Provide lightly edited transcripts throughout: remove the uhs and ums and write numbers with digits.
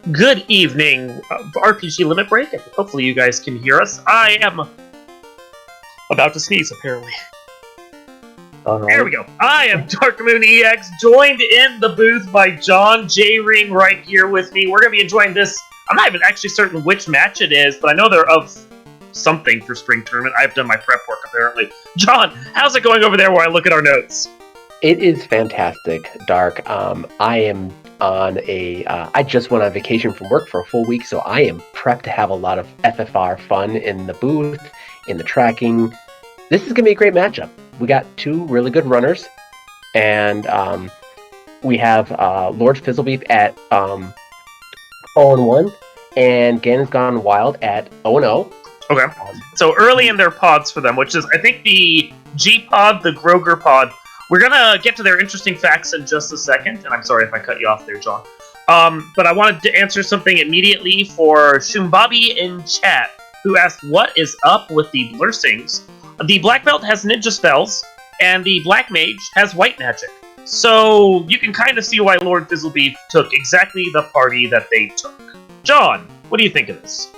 Good evening, RPG Limit Break. Hopefully you guys can hear us. I am about to sneeze, apparently. There we go. I am Dark Moon EX, joined in the booth by John J. Ring right here with me. We're going to be enjoying this. I'm not even actually certain which match it is, but I know they're of something for Spring Tournament. I've done my prep work, apparently. John, how's it going over there while I look at our notes? It is fantastic, Dark. I am on I just went on vacation from work for a full week, so I am prepped to have a lot of FFR fun in the booth, in the tracking. This is going to be a great matchup. We got two really good runners, and we have LordFizzlebeef at 0-1, and ganonsgonewild at 0-0. Okay, so early in their pods for them, which is, I think, the G-pod, the Groger pod. We're going to get to their interesting facts in just a second, and I'm sorry if I cut you off there, John. But I wanted to answer something immediately for Shumbabi in chat, who asked, what is up with the Blursings? The Black Belt has ninja spells, and the Black Mage has white magic. So you can kind of see why LordFizzlebeef took exactly the party that they took. John, what do you think of this?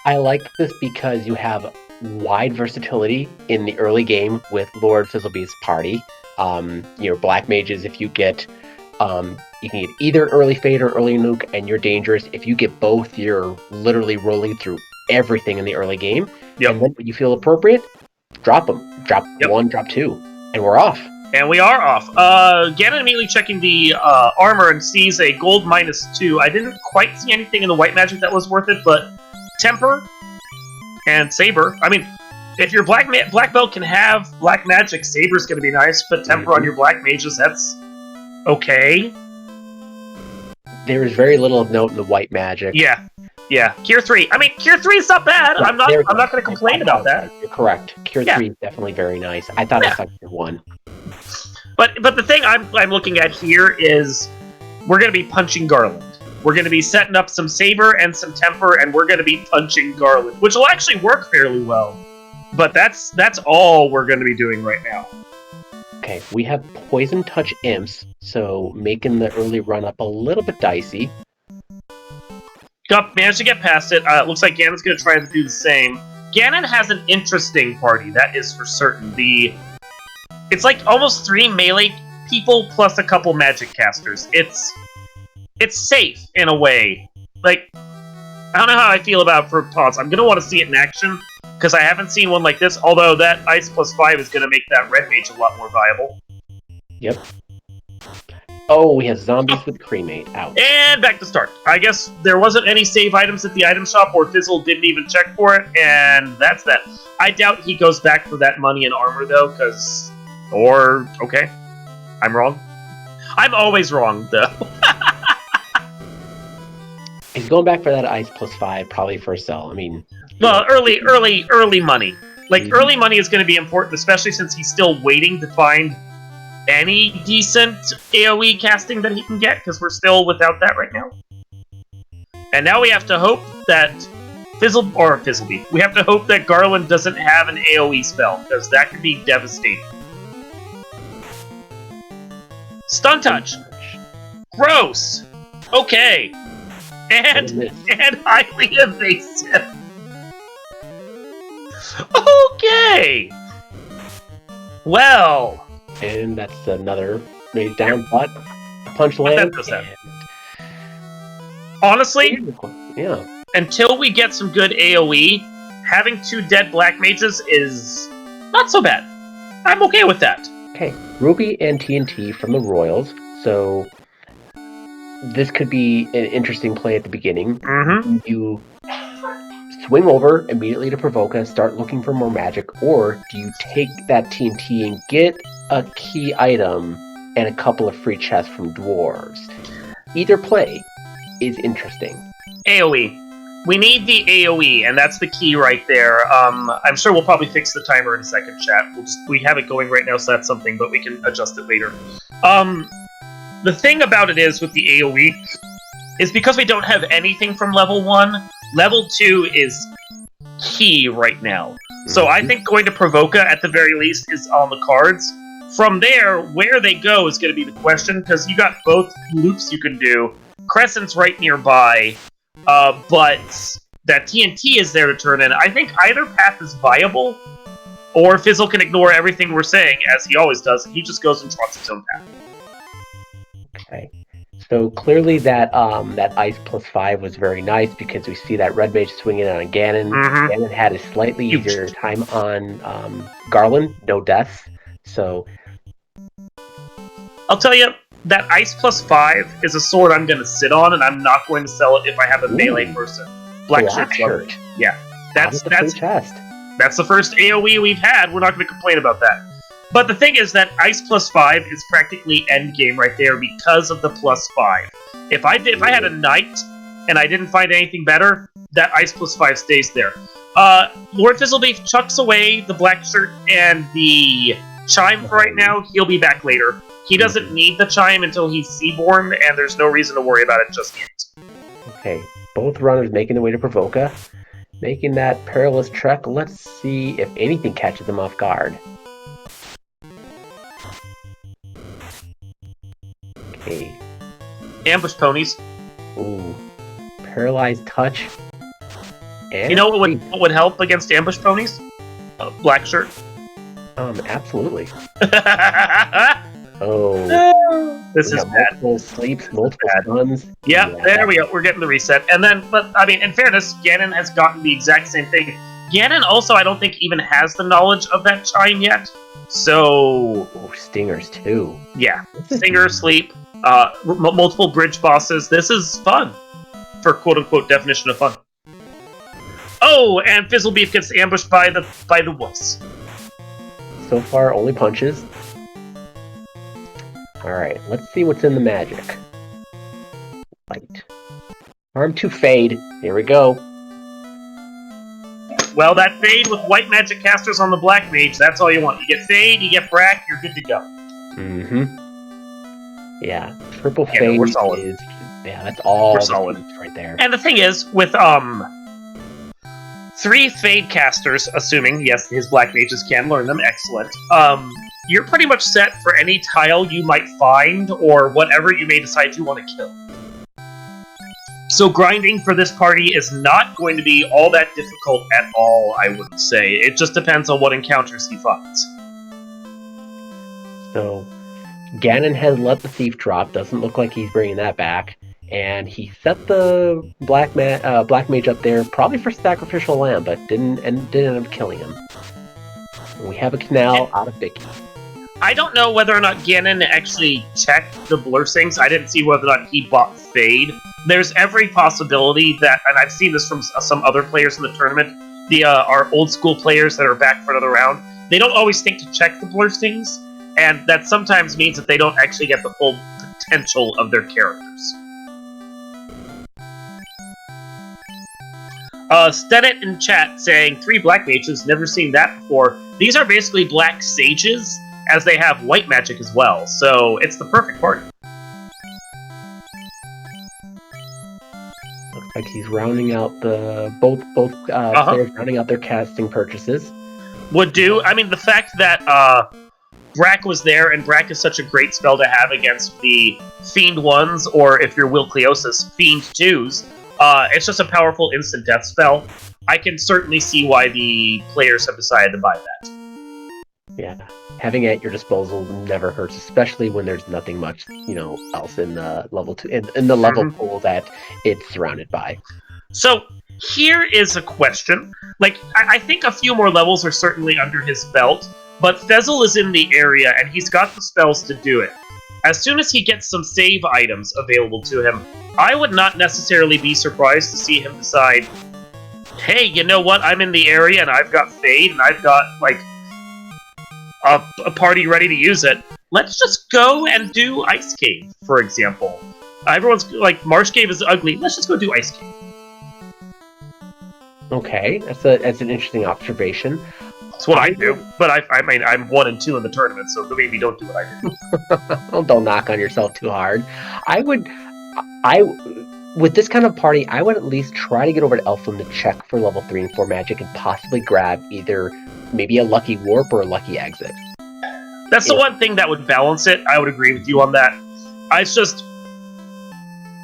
I like this because you have wide versatility in the early game with LordFizzlebeef's party. Your Black Mages, if you get, you can get either an early Fade or early Nuke, and you're dangerous. If you get both, you're literally rolling through everything in the early game. Yep. And then when you feel appropriate, drop them. Drop one, drop two, and we're off. And we are off. Ganon immediately checking the armor and sees a gold -2. I didn't quite see anything in the white magic that was worth it, but Temper and Saber. I mean, if your Black Belt can have Black Magic, Saber's going to be nice, but Temper on your Black Mages, that's okay. There is very little of note in the white magic. Yeah. Cure 3. I mean, Cure 3 is not bad. Yeah, I'm not going to complain about that. You're correct. Cure 3 is definitely very nice. I thought I saw Cure 1. But the thing I'm looking at here is we're going to be punching Garland. We're going to be setting up some Saber and some Temper, and we're going to be punching Garland, which will actually work fairly well. But that's all we're going to be doing right now. Okay, we have Poison Touch Imps, so making the early run-up a little bit dicey. Managed to get past it. Looks like Ganon's going to try to do the same. Ganon has an interesting party, that is for certain. It's like almost 3 melee people plus a couple magic casters. It's safe in a way. Like, I don't know how I feel about for pods. I'm going to want to see it in action, because I haven't seen one like this, although that Ice +5 is going to make that Red Mage a lot more viable. Yep. Oh, we have zombies with cremate out. And back to start. I guess there wasn't any save items at the item shop, or Fizzle didn't even check for it, and that's that. I doubt he goes back for that money and armor, though, because... okay. I'm wrong. I'm always wrong, though. He's going back for that Ice +5, probably for a sell. I mean... Well, early money. Like, early money is going to be important, especially since he's still waiting to find any decent AoE casting that he can get, because we're still without that right now. And now we have to hope that Fizzlebeef. We have to hope that Garland doesn't have an AoE spell, because that could be devastating. Stun Touch. Gross. Okay. And highly evasive. Okay. Well. And that's another down butt. Punch land. Honestly, yeah. Until we get some good AoE, having 2 dead Black Mages is not so bad. I'm okay with that. Okay, Ruby and TNT from the Royals, so this could be an interesting play at the beginning. Mm-hmm. You swing over immediately to Provoca, start looking for more magic, or do you take that TNT and get a key item and a couple of free chests from dwarves? Either play is interesting. AoE. We need the AoE, and that's the key right there. I'm sure we'll probably fix the timer in a second, chat. We have it going right now, so that's something, but we can adjust it later. The thing about it is, with the AoE, is because we don't have anything from level 1, level 2 is key right now. So I think going to Provoca, at the very least, is on the cards. From there, where they go is going to be the question, because you got both loops you can do. Crescent's right nearby, but that TNT is there to turn in. I think either path is viable, or Fizzle can ignore everything we're saying, as he always does, and he just goes and trots his own path. Okay. So clearly that that Ice +5 was very nice because we see that Red Mage swinging it on Ganon. Mhm. Ganon had a slightly easier time on Garland, no deaths. So I'll tell you, that Ice +5 is a sword I'm going to sit on, and I'm not going to sell it if I have a melee person. Black shirt. Yeah, that's chest. That's the first AoE we've had. We're not going to complain about that. But the thing is that Ice +5 is practically endgame right there because of the +5. If I had a knight and I didn't find anything better, that Ice +5 stays there. LordFizzlebeef chucks away the black shirt and the chime for right now. He'll be back later. He doesn't need the chime until he's Seaborn, and there's no reason to worry about it just yet. Okay, both runners making their way to Provoca, making that perilous trek. Let's see if anything catches them off guard. Okay. Ambush ponies. Ooh. Paralyzed touch. And you know what would help against ambush ponies? Black shirt. Absolutely. Oh. This is bad. Multiple sleeps, multiple stuns. Yeah, there we go. We're getting the reset. And then, but, I mean, in fairness, Ganon has gotten the exact same thing. Ganon also, I don't think, even has the knowledge of that chime yet. So... Oh, stingers, too. Yeah. Stinger, sleep, multiple bridge bosses. This is fun. For quote-unquote definition of fun. Oh, and Fizzlebeef gets ambushed by the wolves. So far, only punches. Alright, let's see what's in the magic. Light. Arm to fade. Here we go. Well, that fade with white magic casters on the black mage, that's all you want. You get fade, you get Brack, you're good to go. Mm-hmm. Yeah, triple fade we're solid. is... Yeah, that's all we're solid right there. And the thing is, with 3 fade casters, assuming, yes, his black mages can learn them, excellent, you're pretty much set for any tile you might find, or whatever you may decide you want to kill. So grinding for this party is not going to be all that difficult at all, I wouldn't say. It just depends on what encounters he finds. So, Ganon has let the thief drop, doesn't look like he's bringing that back. And he set the black mage up there, probably for sacrificial lamb, but didn't end up killing him. And we have a canal out of Bicky. I don't know whether or not Ganon actually checked the Blursings. I didn't see whether or not he bought Fade. There's every possibility that, and I've seen this from some other players in the tournament, our old school players that are back for another round, they don't always think to check the Blursings, and that sometimes means that they don't actually get the full potential of their characters. Stedet in chat saying, 3 black mages, never seen that before. These are basically black sages, as they have white magic as well, so it's the perfect party. Looks like he's rounding out the both players rounding out their casting purchases. Would do. I mean, the fact that Brack was there, and Brack is such a great spell to have against the Fiend 1s, or if you're Will Cleosis, Fiend 2s, it's just a powerful instant death spell. I can certainly see why the players have decided to buy that. Yeah, having it at your disposal never hurts, especially when there's nothing much, else in the level in the level pool that it's surrounded by. So here is a question. Like, I think a few more levels are certainly under his belt, but Fezzle is in the area and he's got the spells to do it. As soon as he gets some save items available to him, I would not necessarily be surprised to see him decide, hey, you know what, I'm in the area and I've got Fade and I've got, like, a party ready to use it. Let's just go and do Ice Cave, for example. Everyone's like, Marsh Cave is ugly, let's just go do Ice Cave. Okay, that's an interesting observation. That's what I do, but I mean, I'm 1 and 2 in the tournament, so maybe don't do what I do. Don't knock on yourself too hard. With this kind of party, I would at least try to get over to Elfland to check for level 3 and 4 magic and possibly grab either maybe a lucky warp or a lucky exit. That's the one thing that would balance it. I would agree with you on that. It's just,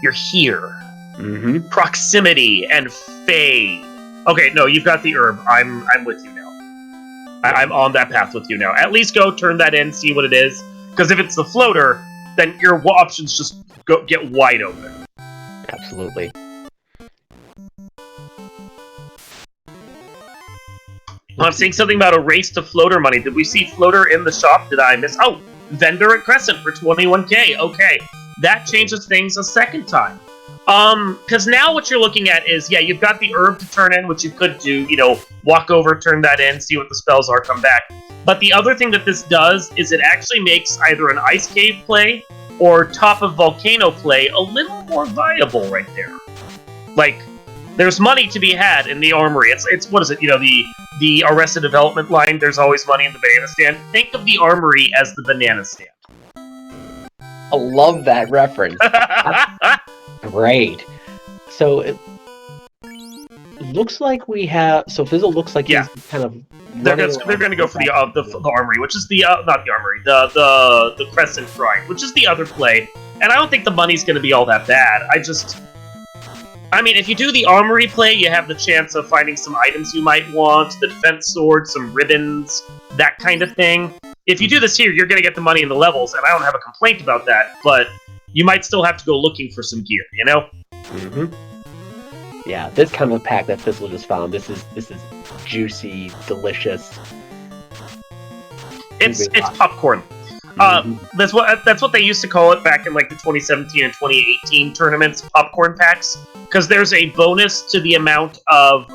You're here. Mm-hmm. Proximity and fade. Okay, no, you've got the herb. I'm with you now. I'm on that path with you now. At least go turn that in, see what it is. Because if it's the floater, then your options just get wide open. Absolutely. I'm seeing something about a race to floater money. Did we see floater in the shop? Did I miss? Oh, vendor at Crescent for 21k. Okay, that changes things a second time. Because now what you're looking at is, yeah, you've got the herb to turn in, which you could do, you know, walk over, turn that in, see what the spells are, come back. But the other thing that this does is it actually makes either an ice cave play or top of volcano play a little more viable right there. Like, there's money to be had in the armory. It's what is it? You know, the Arrested Development line, there's always money in the banana stand. Think of the armory as the banana stand. I love that reference. Great. So it looks like we have. So Fizzle looks like he's kind of. They're going to go for the armory, which is the not the armory, the Crescent Shrine, which is the other play. And I don't think the money's going to be all that bad. I mean, if you do the armory play, you have the chance of finding some items you might want, the defense sword, some ribbons, that kind of thing. If you do this here, you're going to get the money in the levels, and I don't have a complaint about that, but you might still have to go looking for some gear, you know? Mm-hmm. Yeah, this kind of a pack that Fizzle just found, this is juicy, delicious. It's popcorn. That's what they used to call it back in like the 2017 and 2018 tournaments, popcorn packs, because there's a bonus to the amount of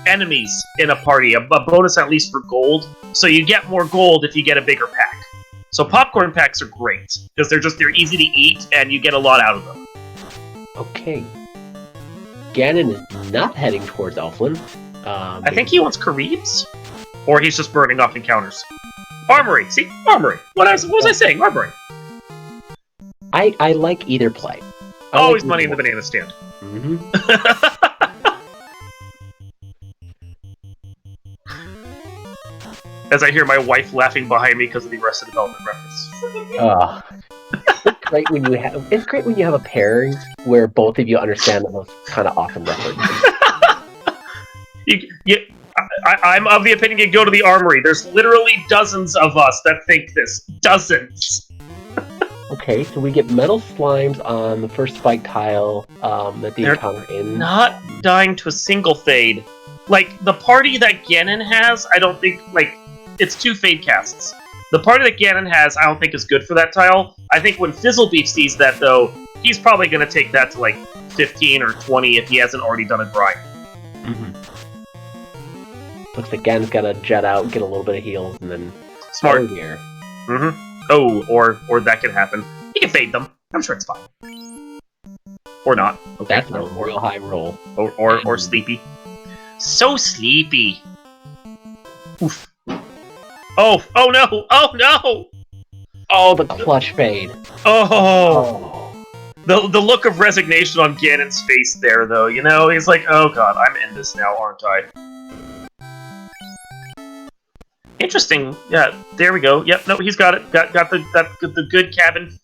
enemies in a party, a bonus at least for gold. So you get more gold if you get a bigger pack. So popcorn packs are great because they're easy to eat and you get a lot out of them. Okay, Ganon is not heading towards Elflin. I think he wants Karibs, or he's just burning off encounters. Armory, see? Armory. What was I saying? Armory. I like either play. Always like money in the banana stand. Mm-hmm. As I hear my wife laughing behind me because of the Arrested Development reference. It's great when you have a pairing where both of you understand those kind of awesome references. I'm of the opinion you go to the armory. There's literally dozens of us that think this. Dozens. Okay, so we get metal slimes on the first spike tile that they encounter in. Not dying to a single fade. Like, the party that Ganon has, I don't think, like, it's 2 fade casts. The party that Ganon has, I don't think is good for that tile. I think when Fizzlebeef sees that, though, he's probably going to take that to, like, 15 or 20 if he hasn't already done a grind. Mm-hmm. Looks like Ganon's got to jet out, get a little bit of heals, and then... Smart. Here. Mm-hmm. Oh, or that can happen. He can fade them. I'm sure it's fine. Or not. Okay. That's a real high roll. Or sleepy. So sleepy. Oof. Oh no! Oh no! Oh, the clutch fade. Oh. The look of resignation on Ganon's face there, though, you know? He's like, oh god, I'm in this now, aren't I? Interesting. Yeah, there we go. Yep, no, he's got it. Got the good cabin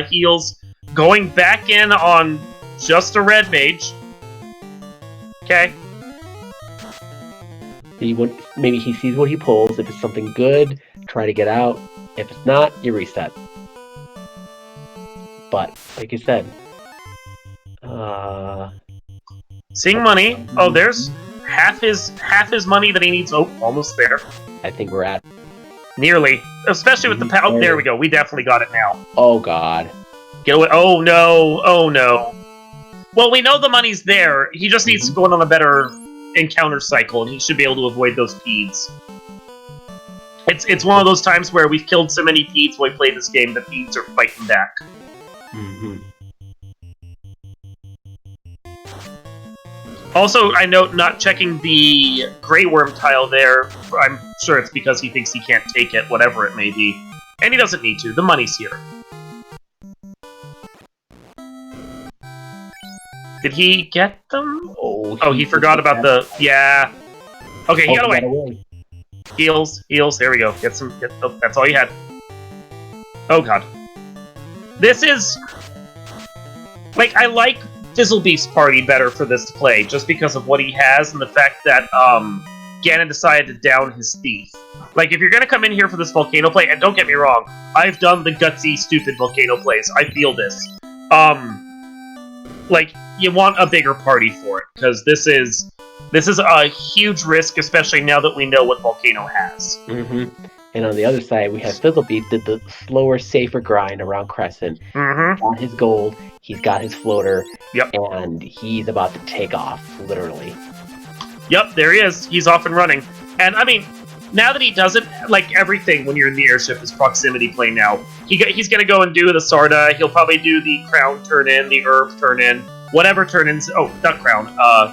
heals. Going back in on just a red mage. Okay. Maybe he sees what he pulls. If it's something good, try to get out. If it's not, you reset. But, like you said... Seeing money. Oh, there's half his money that he needs. Oh, almost there. I think we're at... Nearly. Especially with the... Oh, there we go. We definitely got it now. Oh, God. Get away. Oh, no. Oh, no. Well, we know the money's there. He just needs to go on a better encounter cycle, and he should be able to avoid those peeds. It's one of those times where we've killed so many peeds when we play this game, the peeds are fighting back. Mm-hmm. Also, I note not checking the Grey Worm tile there. I'm sure it's because he thinks he can't take it, whatever it may be. And he doesn't need to. The money's here. Did he get them? Oh, he forgot about the... Yeah. Okay, he got away. Heals. There we go. Oh, that's all you had. Oh, God. This is... Like, I like Fizzlebeef's party better for this to play, just because of what he has and the fact that Ganon decided to down his thief. Like, if you're gonna come in here for this volcano play, and don't get me wrong, I've done the gutsy, stupid volcano plays. I feel this. Like, you want a bigger party for it, because this is a huge risk, especially now that we know what Volcano has. Mm-hmm. And on the other side, we have Fizzlebeef did the slower, safer grind around Crescent. Mm-hmm. Got his gold, he's got his floater, Yep. and he's about to take off, literally. Yep, there he is. He's off and running. And, I mean, now that he does it, like everything when you're in the airship is proximity play now. He's going to go and do the Sarda, he'll probably do the Crown turn-in, the Herb turn-in, whatever turn-ins... Oh, not Crown,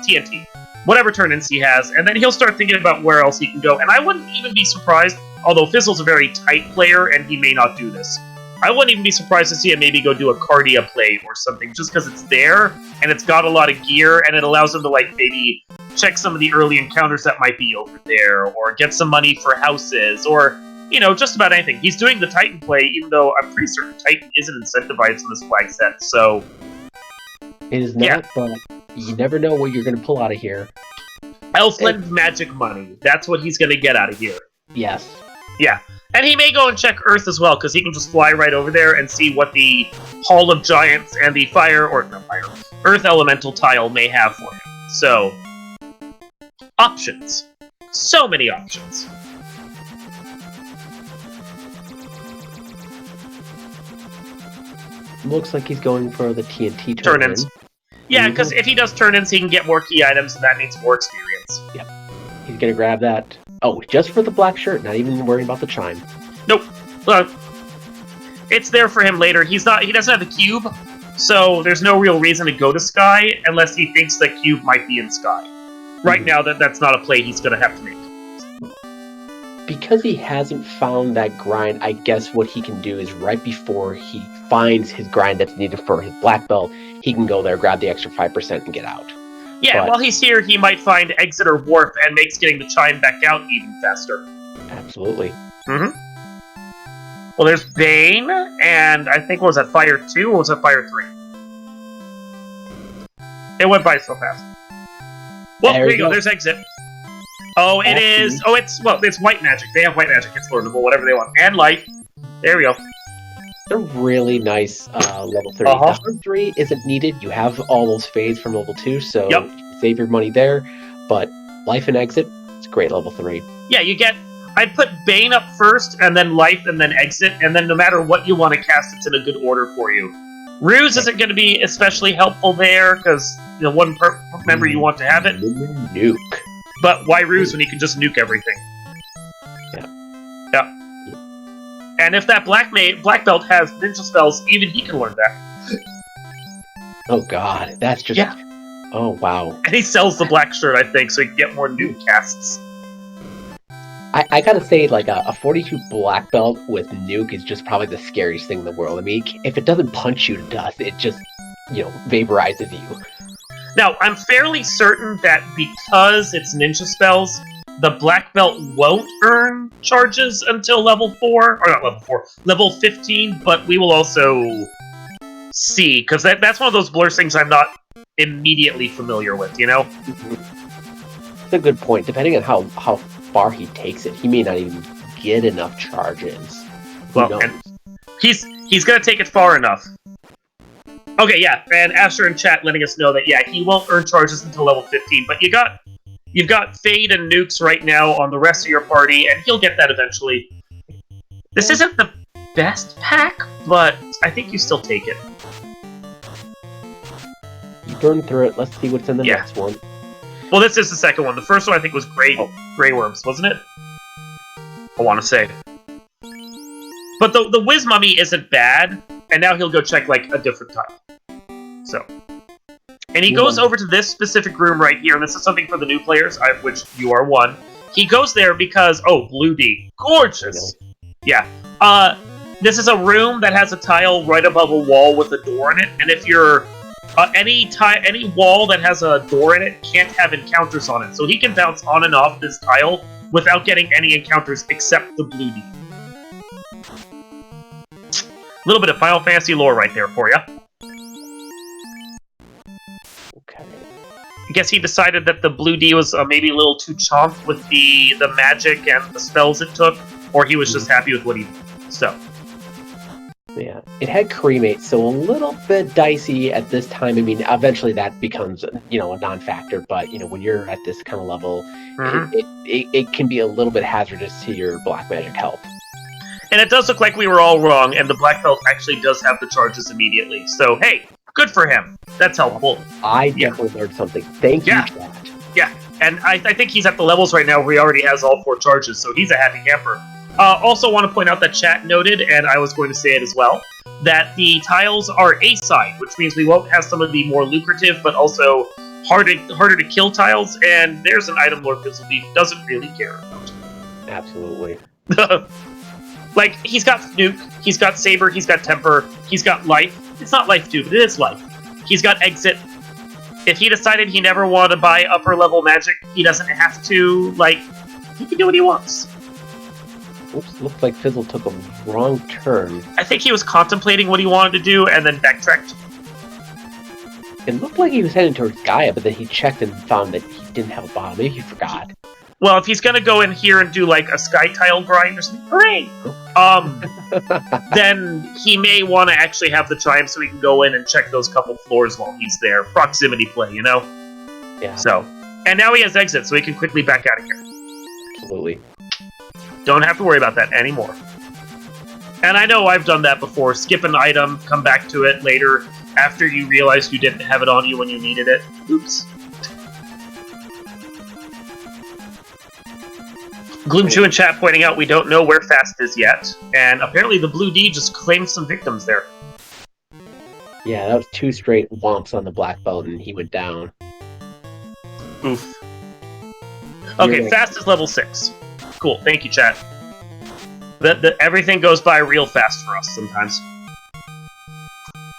TNT. Whatever turn-ins he has, and then he'll start thinking about where else he can go. And I wouldn't even be surprised, although Fizzle's a very tight player and he may not do this, I wouldn't even be surprised to see him maybe go do a Cardia play or something, just because it's there, and it's got a lot of gear, and it allows him to, like, maybe check some of the early encounters that might be over there, or get some money for houses, or, you know, just about anything. He's doing the Titan play, even though I'm pretty certain Titan isn't incentivized in this flag set, so... It is not, but you never know what you're going to pull out of here. Elfland magic money. That's what he's going to get out of here. Yes. Yeah. And he may go and check Earth as well, because he can just fly right over there and see what the Hall of Giants and the Earth Elemental tile may have for him. So, options. So many options. Looks like he's going for the TNT turn-ins. Yeah, because if he does turn-ins, he can get more key items, and that means more experience. Yep. He's gonna grab that. Oh, just for the black shirt, not even worrying about the chime. Nope. Well, it's there for him later. He doesn't have the cube, so there's no real reason to go to Sky unless he thinks that cube might be in Sky. Right now, that's not a play he's gonna have to make. Because he hasn't found that grind, I guess what he can do is right before he finds his grind that's needed for his black belt, he can go there, grab the extra 5% and get out. Yeah, while he's here, he might find exit or warp and makes getting the chime back out even faster. Absolutely. Mm-hmm. Well, there's Bane, and I think, what was that, Fire 2 or was that Fire 3? It went by so fast. Well, there you go, there's exit. Oh, it is. Oh, it's white magic. They have white magic. It's learnable, whatever they want. And life. There we go. A really nice level 3. Level 3 isn't needed. You have all those fades from level 2, so you can save your money there. But life and exit, it's great level 3. Yeah, you get... I'd put Bane up first, and then life, and then exit, and then no matter what you want to cast, it's in a good order for you. Ruse isn't going to be especially helpful there, because the one member you want to have it. Nuke. But why Ruse when you can just nuke everything? Yeah. And if that black belt has ninja spells, even he can learn that. Oh god, that's just... Yeah. Oh, wow. And he sells the black shirt, I think, so he can get more nuke casts. I gotta say, like, a 42 black belt with nuke is just probably the scariest thing in the world. I mean, if it doesn't punch you to dust, it just, vaporizes you. Now, I'm fairly certain that because it's ninja spells, the black belt won't earn charges until level 4, or not level 4, level 15, but we will also see, because that's one of those blur things I'm not immediately familiar with, It's a good point. Depending on how far he takes it, he may not even get enough charges. Well, and he's going to take it far enough. Okay, yeah, and Asher in chat letting us know that, yeah, he won't earn charges until level 15, but you've got Fade and Nukes right now on the rest of your party, and he'll get that eventually. This isn't the best pack, but I think you still take it. You burn through it, let's see what's in the next one. Well, this is the second one. The first one I think was Grey Worms, wasn't it? I want to say. But the Wiz Mummy isn't bad, and now he'll go check, like, a different tile. So. And he goes over to this specific room right here, and this is something for the new players, of which you are one. He goes there because, Blue D. Gorgeous! Yeah. This is a room that has a tile right above a wall with a door in it, and if you're... any wall that has a door in it can't have encounters on it, so he can bounce on and off this tile without getting any encounters except the Blue D. A little bit of Final Fantasy lore right there for you. Okay. I guess he decided that the blue D was maybe a little too chomped with the magic and the spells it took, or he was just happy with what he did. So. Yeah, it had cremate, so a little bit dicey at this time. I mean, eventually that becomes, a non-factor, but, when you're at this kind of level, it can be a little bit hazardous to your black magic health. And it does look like we were all wrong, and the black belt actually does have the charges immediately. So, hey, good for him. That's helpful. I definitely learned something. Thank you, chat. Yeah, and I think he's at the levels right now where he already has all 4 charges, so he's a happy camper. Also want to point out that chat noted, and I was going to say it as well, that the tiles are A-side, which means we won't have some of the more lucrative but also harder to kill tiles, and there's an item LordFizzlebeef doesn't really care about. Absolutely. Like, he's got Nuke, he's got Saber, he's got Temper, he's got Life. It's not Life, dude, but it is Life. He's got Exit. If he decided he never wanted to buy upper-level magic, he doesn't have to, he can do what he wants. Oops, looks like Fizzle took a wrong turn. I think he was contemplating what he wanted to do and then backtracked. It looked like he was heading towards Gaia, but then he checked and found that he didn't have a bottom. Maybe he forgot. Well, if he's gonna go in here and do a sky tile grind or something, hooray! Then he may want to actually have the chime so he can go in and check those couple floors while he's there. Proximity play, Yeah. So, and now he has Exit, so he can quickly back out of here. Absolutely. Don't have to worry about that anymore. And I know I've done that before. Skip an item, come back to it later after you realize you didn't have it on you when you needed it. Oops. Gloomchew in chat pointing out we don't know where Fast is yet. And apparently the Blue D just claimed some victims there. Yeah, that was 2 straight womps on the black belt and he went down. Oof. Okay, Fast is level 6. Cool, thank you, chat. Everything goes by real fast for us sometimes.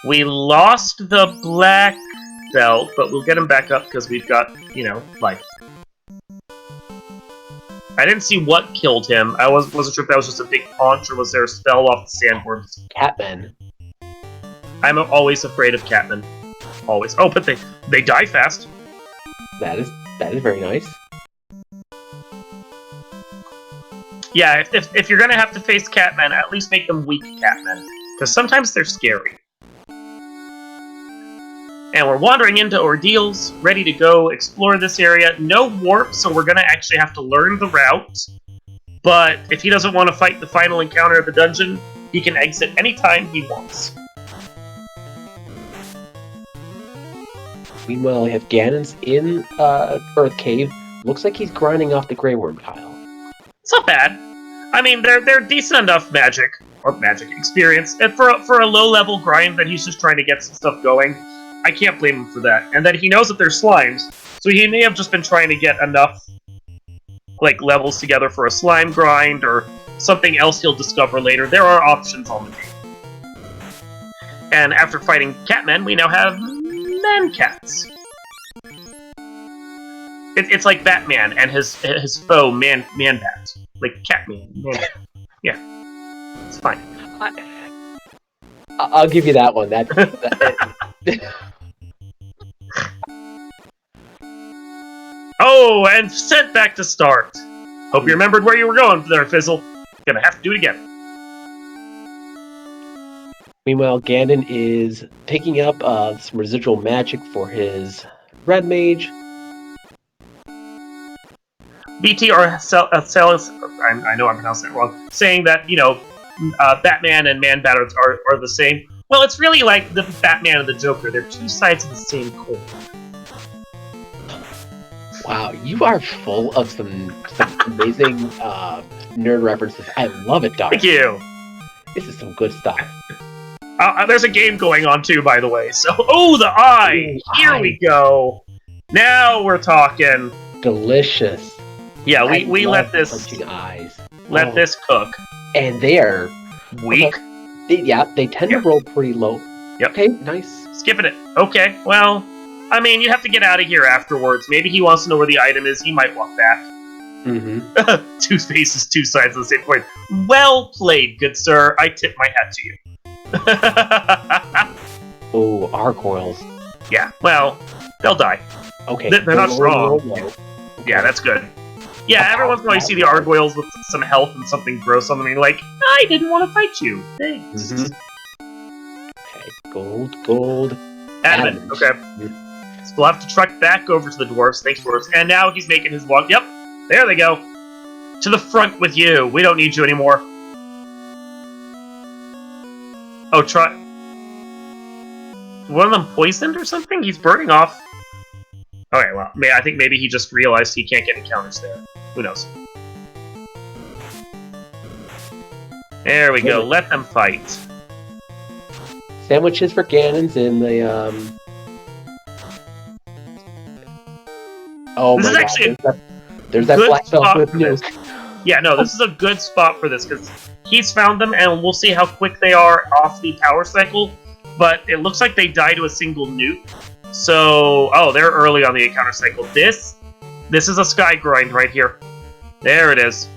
We lost the black belt, but we'll get him back up because we've got, life. I didn't see what killed him. I wasn't sure if that was just a big paunch or was there a spell off the sandworms. Catman. I'm always afraid of Catman. Always. Oh, but they die fast. That is very nice. Yeah, if you're gonna have to face Catmen, at least make them weak Catmen. Because sometimes they're scary. And we're wandering into Ordeals, ready to go explore this area. No warp, so we're gonna actually have to learn the route. But if he doesn't want to fight the final encounter of the dungeon, he can exit anytime he wants. Meanwhile, we have Ganon's in Earth Cave. Looks like he's grinding off the Grey Worm tile. It's not bad. I mean, they're decent enough magic experience, and for a low-level grind that he's just trying to get some stuff going, I can't blame him for that. And then he knows that they're slimes, so he may have just been trying to get enough levels together for a slime grind or something else he'll discover later. There are options on the game. And after fighting Catmen, we now have Man-Cats. It's like Batman and his foe, Man-Bat. Like Catman. Yeah. It's fine. I'll give you that one. Oh, and sent back to start. Hope you remembered where you were going there, Fizzle. Gonna have to do it again. Meanwhile, Ganon is picking up some residual magic for his red mage. BTR Celis, I know I'm pronouncing it wrong, saying that, Batman and Man-Bat are the same. Well, it's really like the Batman and the Joker. They're 2 sides of the same coin. Wow, you are full of some amazing nerd references. I love it, Doc. Thank you. This is some good stuff. There's a game going on too, by the way. So, the eye. Ooh, Here we go. Now we're talking. Delicious. Yeah, we let this eyes. Let this cook. And they are weak. Okay. They tend to roll pretty low. Yep. Okay, nice. Skipping it. Okay, well, I mean, you have to get out of here afterwards. Maybe he wants to know where the item is. He might walk back. Mm-hmm. 2 faces, 2 sides of the same coin. Well played, good sir. I tip my hat to you. Oh, gargoyles. Yeah, well, They'll die. Okay. They're not strong. Roll. Yeah, that's good. Yeah, every once in a while you see the Argoyles with some health and something gross on them, and you're like, I didn't want to fight you. Thanks. Okay, gold. Adamant. Okay. So we'll have to truck back over to the dwarves. Thanks, dwarves. And now he's making his walk. Yep, there they go. To the front with you. We don't need you anymore. Oh, try. One of them poisoned or something? He's burning off. Okay, well, I think maybe he just realized he can't get encounters there. Who knows? There we go. Let them fight. Sandwiches for Ganons in the Oh this my is actually god! There's that black belt with nuke. Yeah, no, this is a good spot for this because he's found them, and we'll see how quick they are off the power cycle. But it looks like they die to a single nuke. So, oh, they're early on the encounter cycle. This is a sky grind right here. There it is.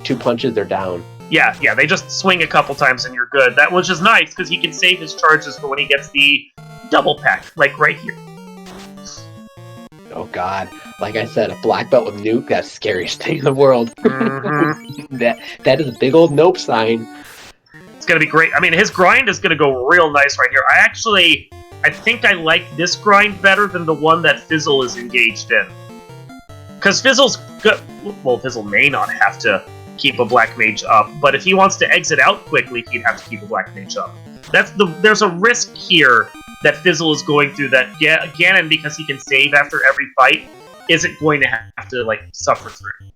2 punches, they're down. Yeah, they just swing a couple times and you're good. That which is nice because he can save his charges for when he gets the double pack, like right here. Oh god. Like I said, a black belt with nuke, that's the scariest thing in the world. Mm-hmm. that is a big old nope sign. It's gonna be great. I mean, his grind is gonna go real nice right here. I think I like this grind better than the one that Fizzle is engaged in. Because Fizzle's good. Well, Fizzle may not have to keep a black mage up, but if he wants to exit out quickly, he'd have to keep a black mage up. There's a risk here that Fizzle is going through that Ganon, because he can save after every fight, isn't going to have to like suffer through.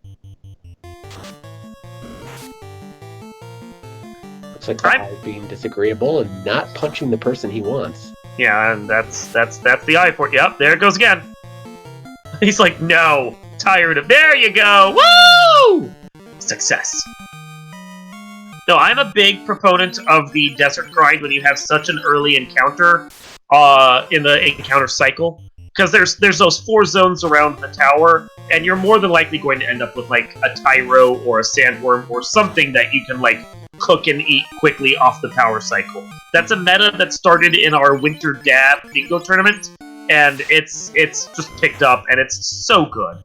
Looks like the guy is being disagreeable and not punching the person he wants. Yeah, and that's the eye for it. Yep, there it goes again. He's like, no, tired of. There you go. Woo! Success. No, I'm a big proponent of the desert grind when you have such an early encounter in the encounter cycle, because there's those 4 zones around the tower, and you're more than likely going to end up with like a Tyro or a Sandworm or something that you can like cook and eat quickly off the power cycle. That's a meta that started in our Winter Dab bingo tournament, and it's just picked up, and it's so good.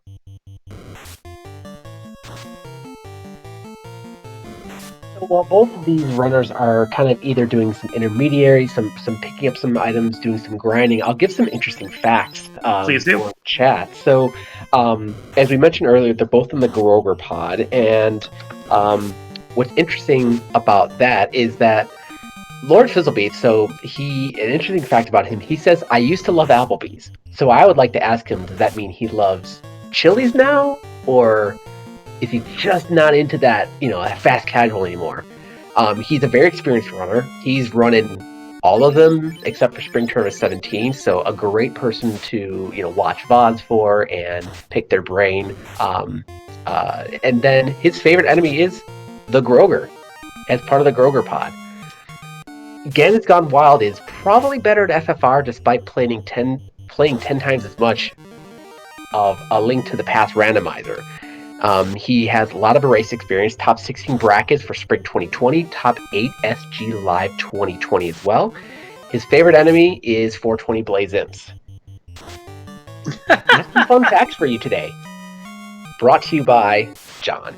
Well, both of these runners are kind of either doing some intermediary, some picking up some items, doing some grinding. I'll give some interesting facts. Please do. For chat. So, as we mentioned earlier, they're both in the Groger pod, and what's interesting about that is that LordFizzlebeef, an interesting fact about him, he says, I used to love Applebee's. So I would like to ask him, does that mean he loves Chili's now? Or is he just not into that, fast casual anymore? He's a very experienced runner. He's running all of them except for Spring Tournament 17, so a great person to, watch VODs for and pick their brain. And then his favorite enemy is the Groger, as part of the Groger pod. Ganon's Gone Wild is probably better at FFR despite playing 10 times as much of A Link to the Past randomizer. He has a lot of erase experience, top 16 brackets for Spring 2020, top 8 SG Live 2020 as well. His favorite enemy is 420 Blaze Imps. That's some fun facts for you today. Brought to you by John.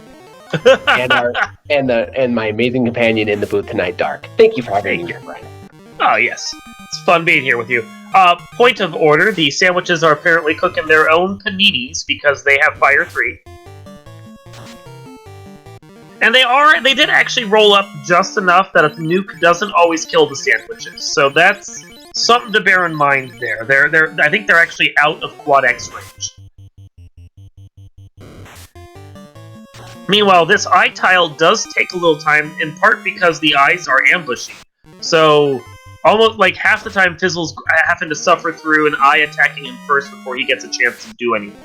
and my amazing companion in the booth tonight, Dark. Thank you for having me here, Brian. Oh, yes. It's fun being here with you. Point of order, the sandwiches are apparently cooking their own paninis because they have Fire 3. And they did actually roll up just enough that a nuke doesn't always kill the sandwiches. So that's something to bear in mind there. I think they're actually out of quad X range. Meanwhile, this eye tile does take a little time, in part because the eyes are ambushing. So, almost like half the time Fizzle's having to suffer through an eye attacking him first before he gets a chance to do anything.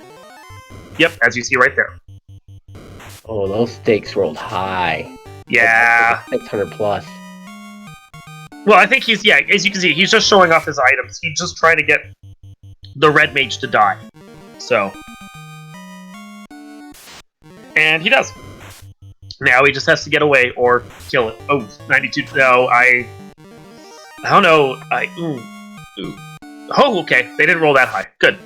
Yep, as you see right there. Oh, those stakes rolled high. Yeah. 600 plus. Well, I think as you can see, he's just showing off his items. He's just trying to get the red mage to die. So. And he does. Now he just has to get away or kill it. Oh, 92. No, I don't know. Oh, okay. They didn't roll that high. Good.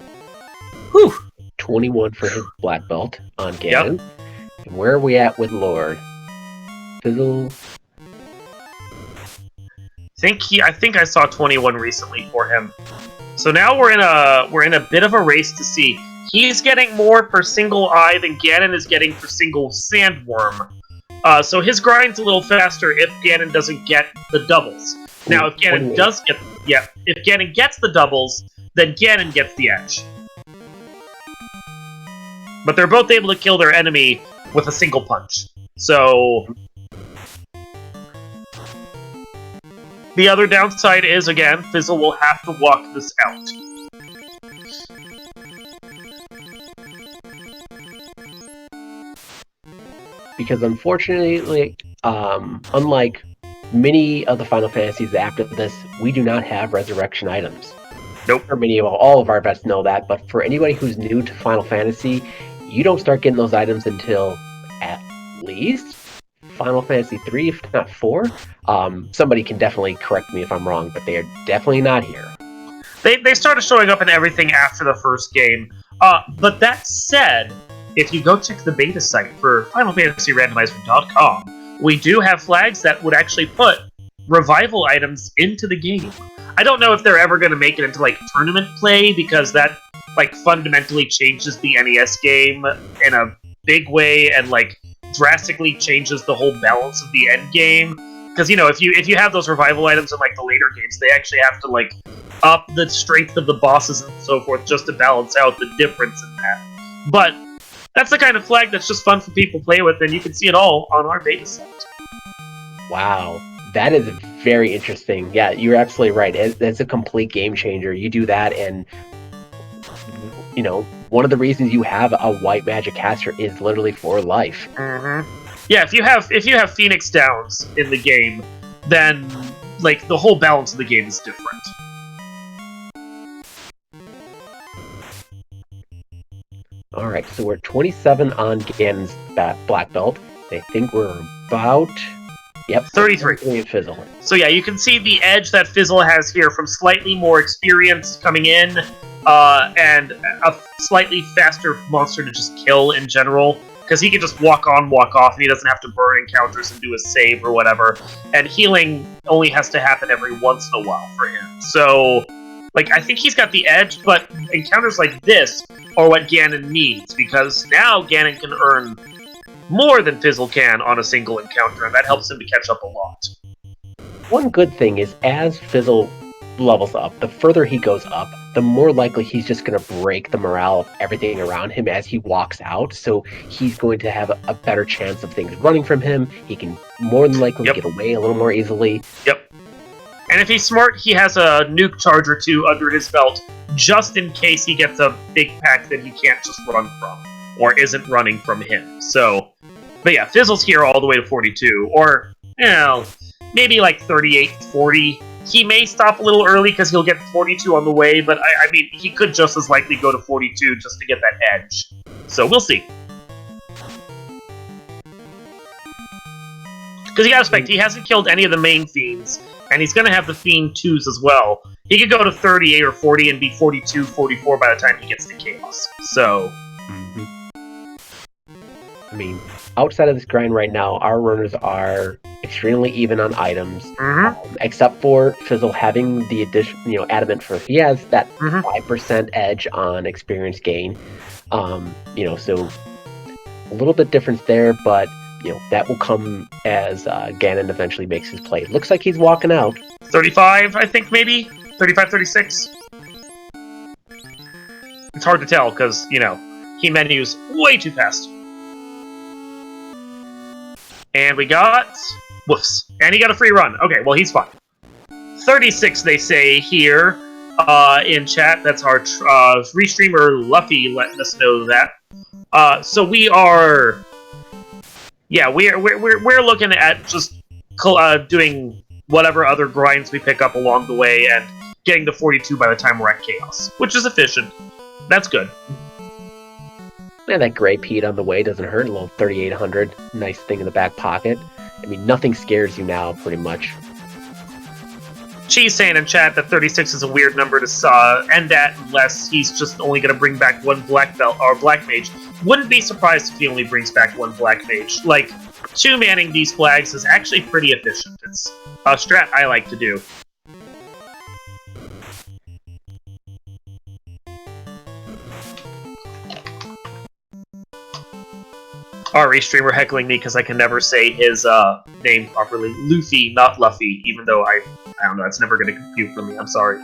Whew. 21 for his black belt on Ganon. Yep. And where are we at with Lord? Fizzle. I think I saw 21 recently for him. So now we're in a bit of a race to see. He's getting more per single eye than Ganon is getting per single sandworm. So his grind's a little faster if Ganon doesn't get the doubles. Now, if Ganon does get, if Ganon gets the doubles, then Ganon gets the edge. But they're both able to kill their enemy with a single punch. So the other downside is, again, Fizzle will have to walk this out. Because unfortunately, unlike many of the Final Fantasies after this, we do not have resurrection items. Nope. For many of all of our vets know that, but for anybody who's new to Final Fantasy, you don't start getting those items until at least Final Fantasy 3, if not 4. Somebody can definitely correct me if I'm wrong, but they are definitely not here. They started showing up in everything after the first game. But that said, if you go check the beta site for FinalFantasyRandomizer.com, we do have flags that would actually put revival items into the game. I don't know if they're ever going to make it into like tournament play, because that like fundamentally changes the NES game in a big way and like drastically changes the whole balance of the end game. Because if you have those revival items in like the later games, they actually have to like up the strength of the bosses and so forth just to balance out the difference in that. But that's the kind of flag that's just fun for people to play with, and you can see it all on our beta site. Wow, that is very interesting. Yeah, you're absolutely right. That's a complete game changer. You do that, and one of the reasons you have a white magic caster is literally for life. Mm-hmm. Yeah, if you have Phoenix Downs in the game, then like the whole balance of the game is different. All right, so we're 27 on Ganon's black belt. I think we're about 33 in Fizzle. So yeah, you can see the edge that Fizzle has here from slightly more experience coming in, and a slightly faster monster to just kill in general, because he can just walk on, walk off, and he doesn't have to burn encounters and do a save or whatever. And healing only has to happen every once in a while for him. So, like, I think he's got the edge, but encounters like this are what Ganon needs, because now Ganon can earn more than Fizzle can on a single encounter, and that helps him to catch up a lot. One good thing is, as Fizzle levels up, the further he goes up, the more likely he's just going to break the morale of everything around him as he walks out, so he's going to have a better chance of things running from him. He can more than likely get away a little more easily. Yep. And if he's smart, he has a nuke charge or two under his belt, just in case he gets a big pack that he can't just run from, or isn't running from him. So, but yeah, Fizzle's here all the way to 42, or, maybe like 38, 40. He may stop a little early because he'll get 42 on the way, but I mean, he could just as likely go to 42 just to get that edge. So we'll see. Because you gotta expect, he hasn't killed any of the main fiends, and he's gonna have the Fiend 2s as well. He could go to 38 or 40 and be 42, 44 by the time he gets to Chaos. So... I mean, outside of this grind right now, our runners are extremely even on items, except for Fizzle having the addition, adamant for he has that 5% edge on experience gain. So a little bit difference there, but that will come as Ganon eventually makes his play. Looks like he's walking out. 35, I think, maybe? 35, 36? It's hard to tell, because, he menus way too fast. And we got... Woofs. And he got a free run. Okay, well, he's fine. 36, they say here in chat. That's our restreamer Luffy letting us know that. So we are... Yeah, we're looking at just doing whatever other grinds we pick up along the way and getting to 42 by the time we're at Chaos, which is efficient. That's good. Yeah, that gray Pete on the way doesn't hurt. A little 3800, nice thing in the back pocket. I mean, nothing scares you now, pretty much. Cheese saying in chat that 36 is a weird number to end at unless he's just only going to bring back one black belt or black mage. Wouldn't be surprised if he only brings back one black mage. Like, two-manning these flags is actually pretty efficient. It's a strat I like to do. Ari streamer heckling me because I can never say his name properly. Luffy, not Luffy, even though I don't know, it's never going to compute for me, I'm sorry.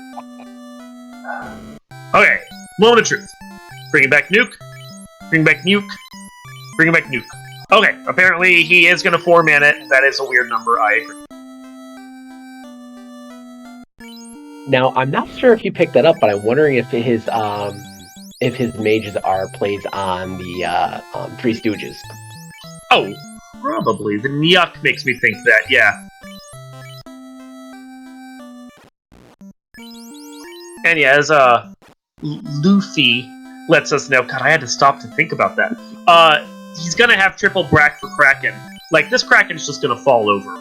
Okay, moment of truth. Bringing back Nuke. Bring back Nuke. Bring back Nuke. Okay, apparently he is going to 4-man it. That is a weird number, I agree. Now, I'm not sure if you picked that up, but I'm wondering if his mages are plays on the Three Stooges. Oh, probably. The Nyuk makes me think that, yeah. And yeah, as Luffy lets us know, God, I had to stop to think about that. He's gonna have triple Brack for Kraken. Like, this Kraken's just gonna fall over.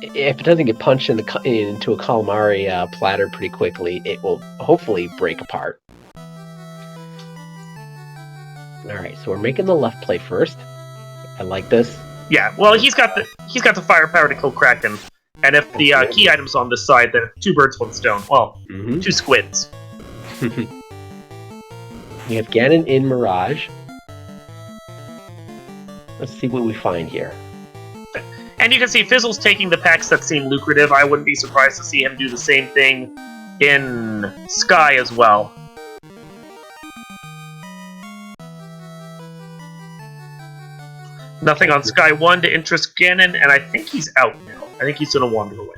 If it doesn't get punched into a calamari platter pretty quickly, it will hopefully break apart. Alright, so we're making the left play first. I like this. Yeah, well, he's got the firepower to kill Kraken. And if the key item's on this side, then 2 birds, 1 stone. Well, 2 squids. We have Ganon in Mirage. Let's see what we find here. And you can see Fizzle's taking the packs that seem lucrative. I wouldn't be surprised to see him do the same thing in Sky as well. Nothing on Sky 1 to interest Ganon, and I think he's out now. I think he's gonna wander away.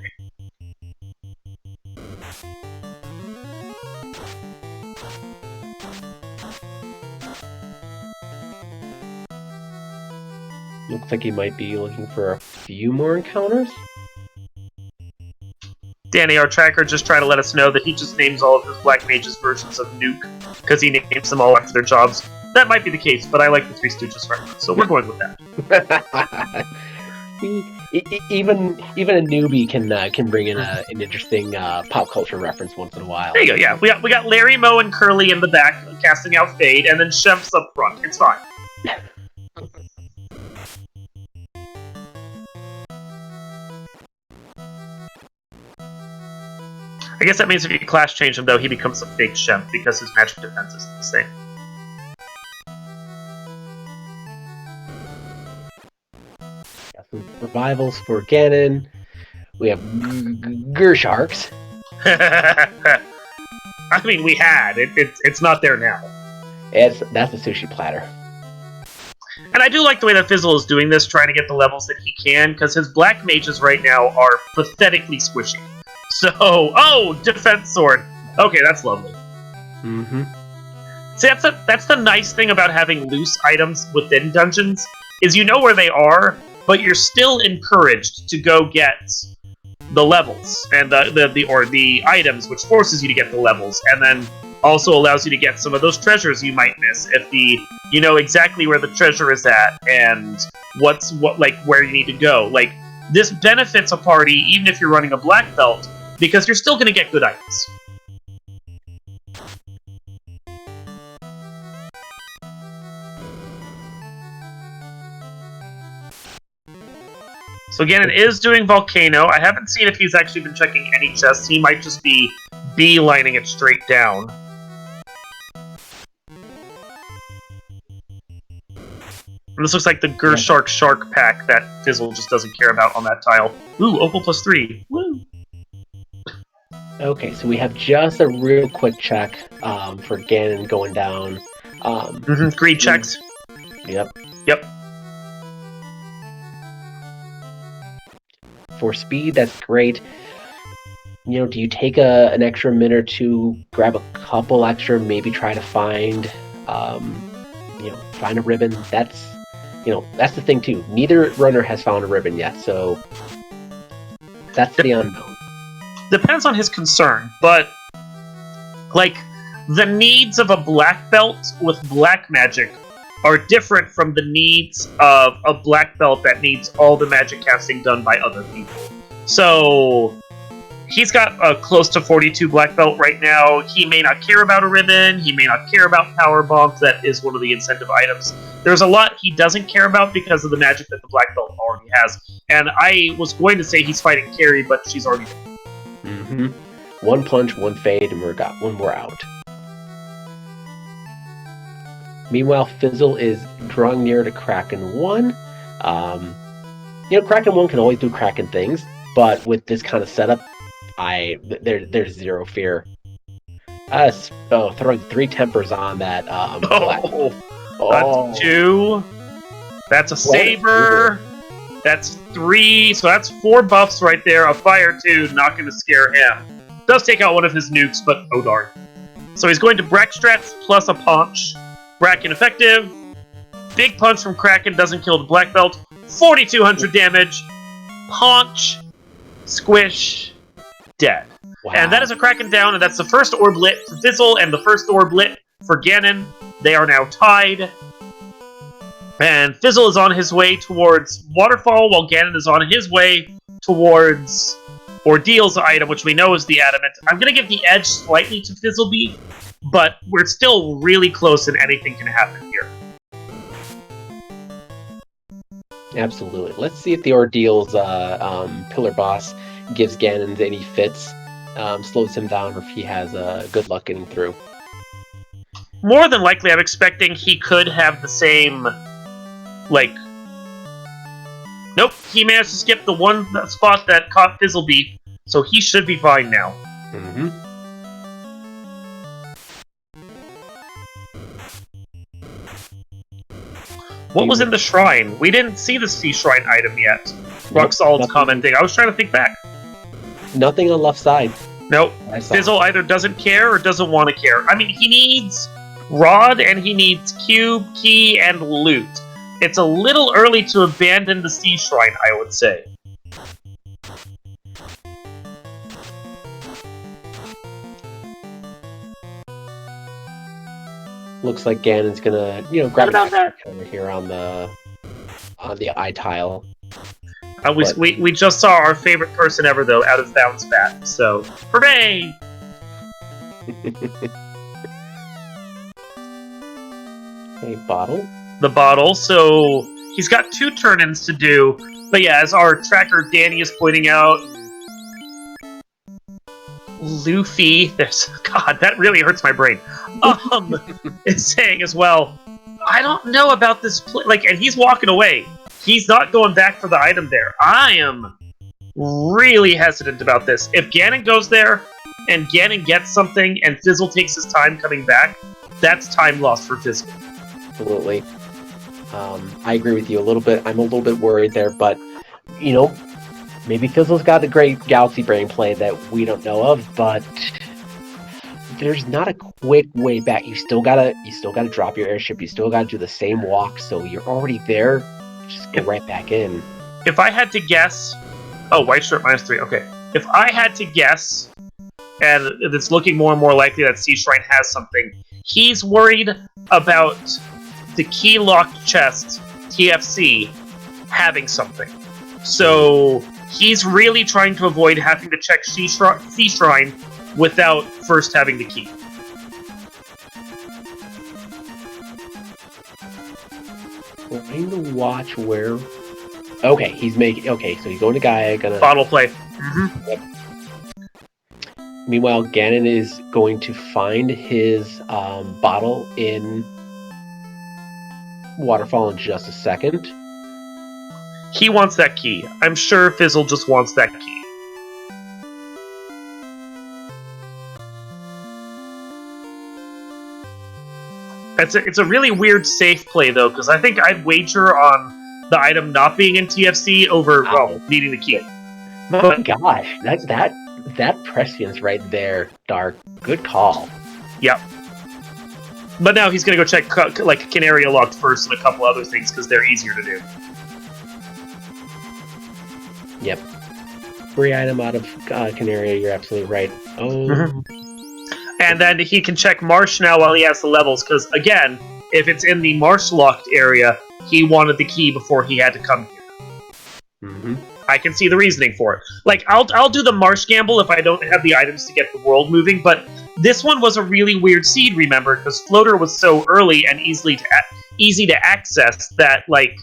Looks like he might be looking for a few more encounters. Danny, our tracker, just trying to let us know that he just names all of his Black Mages versions of Nuke, because he names them all after their jobs. That might be the case, but I like the Three Stooges reference, so we're going with that. Even a newbie can bring in an interesting pop culture reference once in a while. There you go, yeah. We got Larry, Moe, and Curly in the back, casting out Fade, and then Chef's up front. It's fine. I guess that means if you class change him, though, he becomes a fake Chef, because his magic defense is the same. Some revivals for Ganon. We have Gersharks. I mean, we had. It's not there now. That's a sushi platter. And I do like the way that Fizzle is doing this, trying to get the levels that he can, because his black mages right now are pathetically squishy. So, oh, defense sword. Okay, that's lovely. Mm-hmm. See, that's the nice thing about having loose items within dungeons, is you know where they are, but you're still encouraged to go get the levels and the items, which forces you to get the levels, and then also allows you to get some of those treasures you might miss if you know exactly where the treasure is at and where you need to go. Like, this benefits a party even if you're running a black belt, because you're still going to get good items. So Ganon is doing Volcano. I haven't seen if he's actually been checking any chests. He might just be beelining it straight down. And this looks like the Gershark Shark pack that Fizzle just doesn't care about on that tile. Ooh, Opal +3. Woo! Okay, so we have just a real quick check for Ganon going down. Greed checks. Yep. Yep. For speed, that's great. You know, do you take an extra minute or two, grab a couple extra, maybe try to find, find a ribbon? That's the thing too. Neither runner has found a ribbon yet, so that's the unknown. Depends on his concern, but like the needs of a black belt with black magic are different from the needs of a black belt that needs all the magic casting done by other people. So, he's got close to 42 black belt right now. He may not care about a ribbon. He may not care about power bombs. That is one of the incentive items. There's a lot he doesn't care about because of the magic that the black belt already has. And I was going to say he's fighting Carrie, but she's already dead. One punch, one fade, and we're out. Meanwhile, Fizzle is drawing near to Kraken 1. Kraken 1 can always do Kraken things, but with this kind of setup, there's zero fear. Throwing 3 tempers on that. That's 2. That's a saber. That's 3. So that's 4 buffs right there. A fire 2, not going to scare him. Does take out one of his nukes, but oh darn. So he's going to Brackstrats plus a punch. Brack ineffective. Big punch from Kraken doesn't kill the black belt. 4,200 damage. Punch. Squish. Dead. Wow. And that is a Kraken down, and that's the first orb lit for Fizzle and the first orb lit for Ganon. They are now tied. And Fizzle is on his way towards Waterfall, while Ganon is on his way towards Ordeal's item, which we know is the Adamant. I'm going to give the edge slightly to Fizzlebeef, but we're still really close and anything can happen here. Absolutely. Let's see if the Ordeal's Pillar Boss gives Ganon any fits, slows him down, or if he has good luck getting through. More than likely, I'm expecting he could have the same, Nope, he managed to skip the one spot that caught Fizzlebeef, so he should be fine now. What was in the shrine? We didn't see the sea shrine item yet. Roxald's commenting. I was trying to think back. Nothing on left side. Nope. Fizzle either doesn't care or doesn't want to care. I mean, he needs Rod, and he needs Cube, Key, and Loot. It's a little early to abandon the sea shrine, I would say. Looks like Ganon's gonna, grab that over here on the eye tile. We just saw our favorite person ever, though, out of bounds back. So, hooray! A bottle. The bottle. So he's got 2 turn-ins to do. But yeah, as our tracker Danny is pointing out, Luffy, God, that really hurts my brain. Is saying as well, I don't know about this and he's walking away. He's not going back for the item there. I am really hesitant about this. If Ganon goes there and Ganon gets something and Fizzle takes his time coming back, that's time lost for Fizzle. Absolutely. I agree with you a little bit. I'm a little bit worried there, but maybe Fizzle's got a great Galaxy Brain play that we don't know of, but there's not a quick way back. You still gotta drop your airship. You still gotta do the same walk, so you're already there. Just go right back in. If I had to guess, white shirt -3. Okay. If I had to guess, and it's looking more and more likely that Sea Shrine has something, he's worried about the key locked chest, TFC, having something. So he's really trying to avoid having to check Sea Shrine without first having the key. Trying to watch where... Okay, so he's going to Gaia, gonna... Bottle play. Yep. Meanwhile, Ganon is going to find his bottle in Waterfall in just a second. He wants that key. I'm sure Fizzle just wants that key. It's a really weird safe play, though, because I think I'd wager on the item not being in TFC over, needing the key. My gosh, that prescience right there, Dark. Good call. Yep. But now he's going to go check, Canaria Locked first and a couple other things, because they're easier to do. Yep. Free item out of Canaria, you're absolutely right. Oh. And then he can check Marsh now while he has the levels, because, again, if it's in the Marsh-locked area, he wanted the key before he had to come here. I can see the reasoning for it. Like, I'll do the marsh gamble if I don't have the items to get the world moving, but this one was a really weird seed, remember, because Floater was so early and easy to access that, like,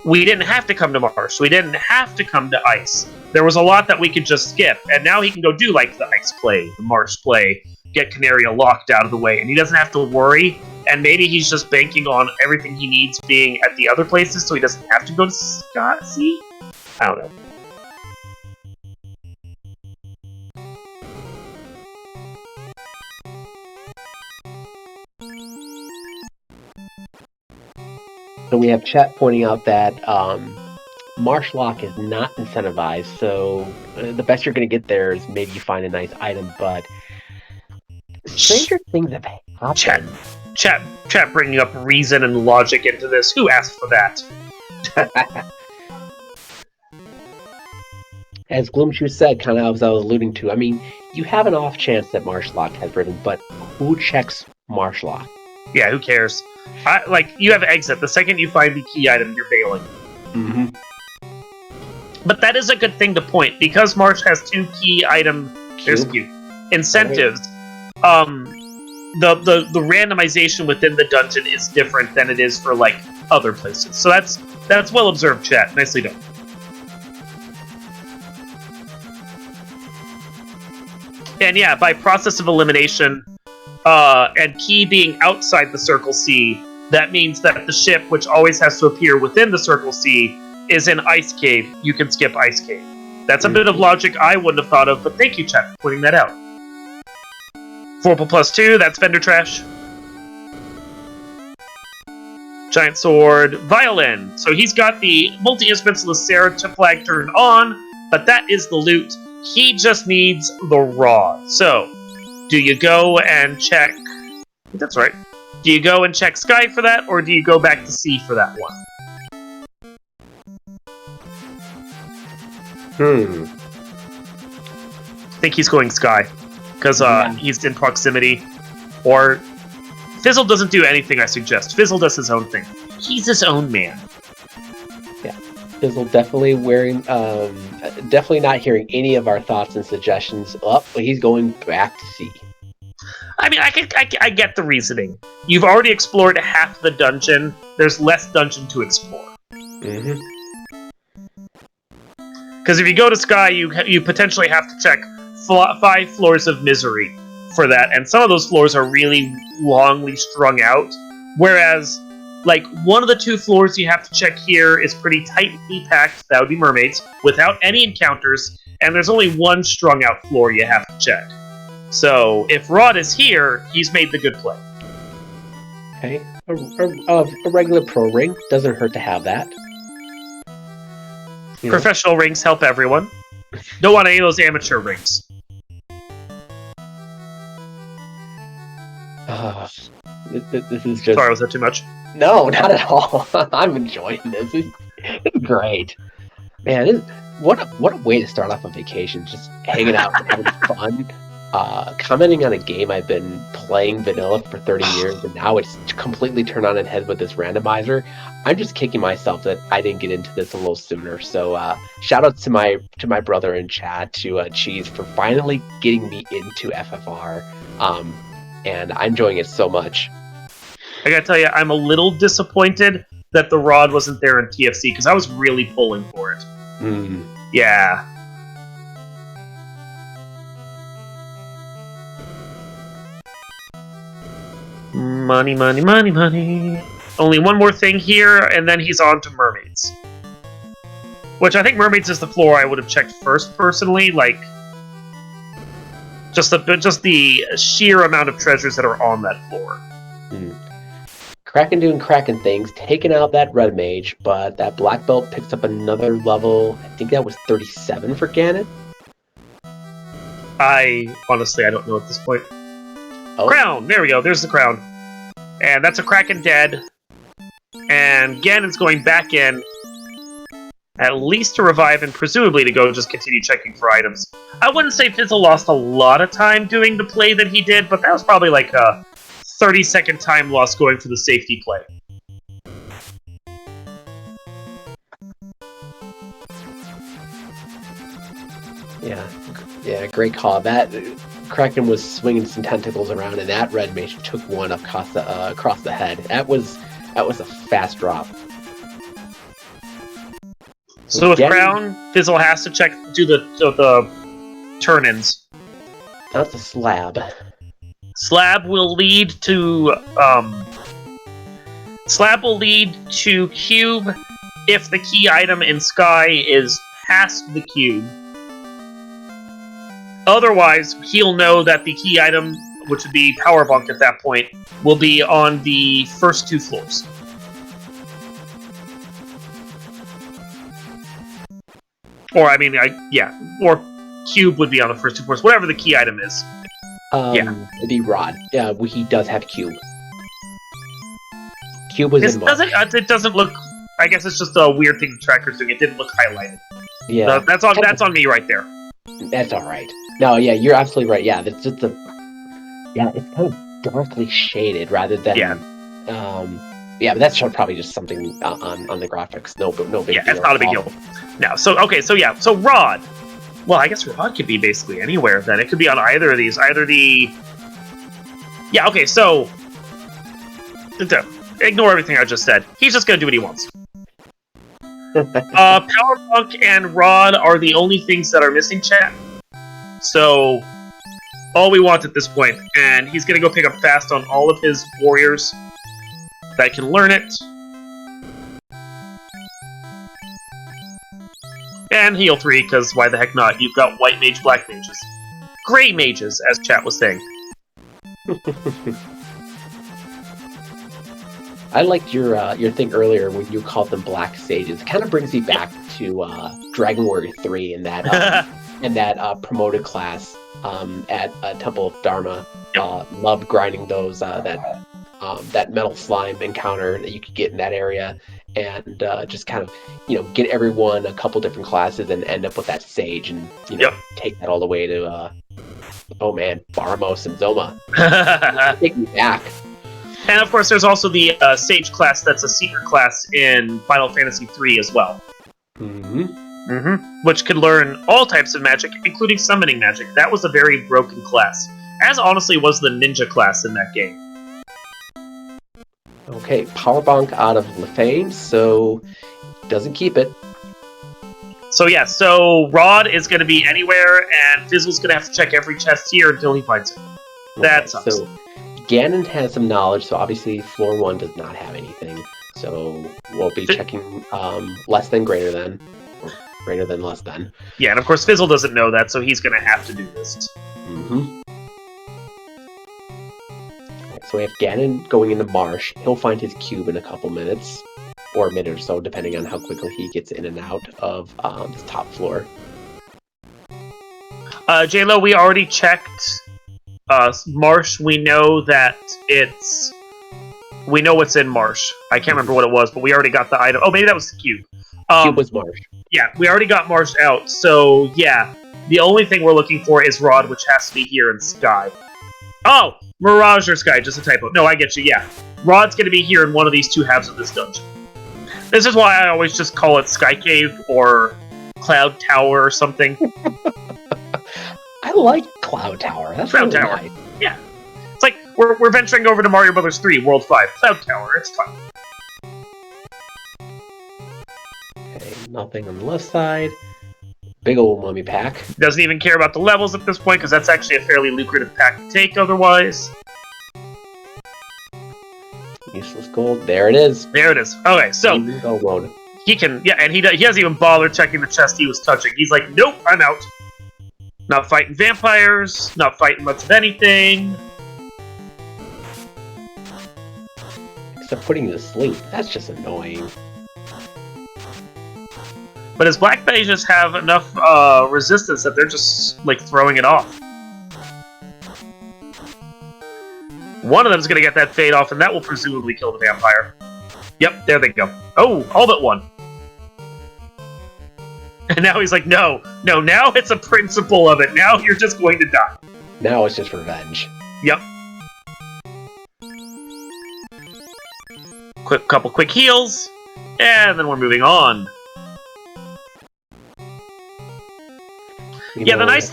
we didn't have to come to marsh. We didn't have to come to ice. There was a lot that we could just skip, and now he can go do, like, the ice play, the marsh play, get Canaria locked out of the way, and he doesn't have to worry, and maybe he's just banking on everything he needs being at the other places so he doesn't have to go to Scott. See? I don't know. So we have chat pointing out that Marsh Lock is not incentivized, so the best you're going to get there is maybe you find a nice item, but stranger things have happened. Chat bringing up reason and logic into this. Who asked for that? As Gloomshoe said, kind of as I was alluding to, I mean, you have an off chance that Marsh Lock has written, but who checks Marsh Lock? Yeah, who cares? Like, you have exit. The second you find the key item, you're bailing. Mm-hmm. But that is a good thing to point, because Marsh has 2 key item incentives. The randomization within the dungeon is different than it is for, like, other places. So that's well observed, chat. Nicely done. And yeah, by process of elimination, and key being outside the Circle C, that means that the ship, which always has to appear within the Circle C, is in Ice Cave. You can skip Ice Cave. That's a bit of logic I wouldn't have thought of, but thank you, chat, for pointing that out. 4+2, that's vendor trash. Giant sword, violin. So he's got the multi-instruments Lacera flag turned on, but that is the loot. He just needs the rod. So, do you go and check... That's right. Do you go and check Sky for that, or do you go back to Sea for that one? I think he's going Sky, because he's in proximity. Or... Fizzle doesn't do anything I suggest. Fizzle does his own thing. He's his own man. Yeah. Fizzle definitely definitely not hearing any of our thoughts and suggestions. But he's going back to Sea. I mean, I get the reasoning. You've already explored half the dungeon. There's less dungeon to explore. Mm-hmm. Because if you go to Sky, you potentially have to check 5 floors of misery for that, and some of those floors are really longly strung out. Whereas, like, one of the 2 floors you have to check here is pretty tightly packed, that would be mermaids, without any encounters, and there's only 1 strung out floor you have to check. So, if Rod is here, he's made the good play. Okay. A regular pro ring doesn't hurt to have that. You know? Professional rings help everyone. Don't want any of those amateur rings. This is just... Sorry, was that too much? No, not at all. I'm enjoying this. It's great. Man, what a way to start off a vacation. Just hanging out and having fun. Commenting on a game I've been playing vanilla for 30 years, and now it's completely turned on its head with this randomizer. I'm just kicking myself that I didn't get into this a little sooner. So shout out to my brother in chat, to Cheese, for finally getting me into FFR. And I'm enjoying it so much. I gotta tell you, I'm a little disappointed that the rod wasn't there in TFC, because I was really pulling for it. Yeah. Money, money, money, money. Only one more thing here, and then he's on to mermaids. Which I think mermaids is the floor I would have checked first, personally. Like, just the sheer amount of treasures that are on that floor. Kraken doing Kraken things, taking out that red mage, but that black belt picks up another level. I think that was 37 for Ganon. Honestly, I don't know at this point. Oh. Crown! There we go, there's the crown. And that's a Kraken dead. And Ganon's going back in, at least to revive and presumably to go just continue checking for items. I wouldn't say Fizzle lost a lot of time doing the play that he did, but that was probably like a 30-second time loss going for the safety play. Yeah, great call. That Kraken was swinging some tentacles around, and that red mage took one across the head. That was a fast drop. So with Crown, Fizzle has to do the turn-ins. That's a slab. Slab will lead to cube if the key item in Sky is past the cube. Otherwise, he'll know that the key item, which would be Power Bunk at that point, will be on the first 2 floors. Or, I mean, or cube would be on the first 2 floors, whatever the key item is. The rod. Yeah, he does have cube. Cube was in March. It doesn't look... I guess it's just a weird thing the tracker's doing. It didn't look highlighted. Yeah. So that's on me right there. That's alright. No, yeah, you're absolutely right. Yeah, that's just it's kind of darkly shaded rather than... Yeah. But that's probably just something on the graphics. No big deal. Yeah, it's not a big deal. No, so Rod. Well, I guess Rod could be basically anywhere then. It could be on either of these. Either the... Yeah, okay, so... Ignore everything I just said. He's just gonna do what he wants. Power Bunk and Rod are the only things that are missing, chat. So, all we want at this point. And he's gonna go pick up fast on all of his warriors that can learn it. And heal 3, because why the heck not? You've got white mage, black mages. Grey mages, as chat was saying. I liked your thing earlier when you called them black sages. It kind of brings me back to Dragon Warrior 3 and that promoted class at Temple of Dharma. Loved grinding those that metal slime encounter that you could get in that area, and just kind of get everyone a couple different classes and end up with that sage, and take that all the way to Baramos and Zoma. Take me back. And of course, there's also the Sage class that's a secret class in Final Fantasy III as well. Which could learn all types of magic, including summoning magic. That was a very broken class, as honestly was the ninja class in that game. Okay, Power Bonk out of Lefane, so doesn't keep it. So Rod is going to be anywhere, and Fizzle's going to have to check every chest here until he finds it. That sucks. So Ganon has some knowledge, so obviously floor 1 does not have anything. So we'll be checking less than greater than, or greater than less than. Yeah, and of course Fizzle doesn't know that, so he's going to have to do this. So we have Ganon going into Marsh. He'll find his cube in a couple minutes, or a minute or so, depending on how quickly he gets in and out of this top floor. J-Lo, we already checked Marsh. We know that we know what's in Marsh. I can't remember what it was, but we already got the item. Oh, maybe that was the cube. Cube was Marsh. Yeah, we already got Marsh out, so yeah. The only thing we're looking for is Rod, which has to be here in Sky. Oh! Mirage or Sky, just a typo. No, I get you, yeah. Rod's gonna be here in one of these 2 halves of this dungeon. This is why I always just call it Sky Cave or Cloud Tower or something. I like Cloud Tower. That's Cloud really Tower. Nice. Yeah. It's like, we're venturing over to Mario Bros. 3, World 5. Cloud Tower, it's fun. Okay, nothing on the left side. Big old mummy pack. Doesn't even care about the levels at this point, because that's actually a fairly lucrative pack to take otherwise. Useless gold. There it is. There it is. Okay, so Gold mode. he can, and he doesn't even bother checking the chest he was touching. He's like, nope, I'm out. Not fighting vampires, not fighting much of anything. Except putting you to sleep. That's just annoying. But his black mages have enough resistance that they're just, like, throwing it off. One of them's gonna get that fade off, and that will presumably kill the vampire. Yep, there they go. Oh, all but one. And now he's like, no, now it's a principle of it. Now you're just going to die. Now it's just revenge. Yep. Couple quick heals, and then we're moving on. Yeah, the nice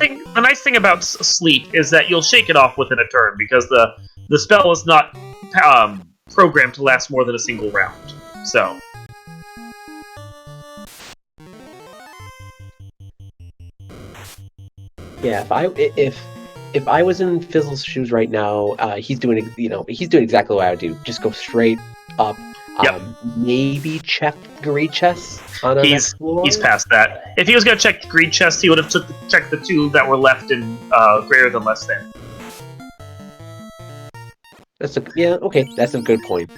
thing about sleep is that you'll shake it off within a turn because the spell is not programmed to last more than a single round. So. Yeah, if I was in Fizzle's shoes right now, he's doing exactly what I would do. Just go straight up. Yep. Maybe check greed chests on the next floor. He's past that. If he was going to check the greed chest, he would have checked the 2 that were left in greater than less than. That's a good point.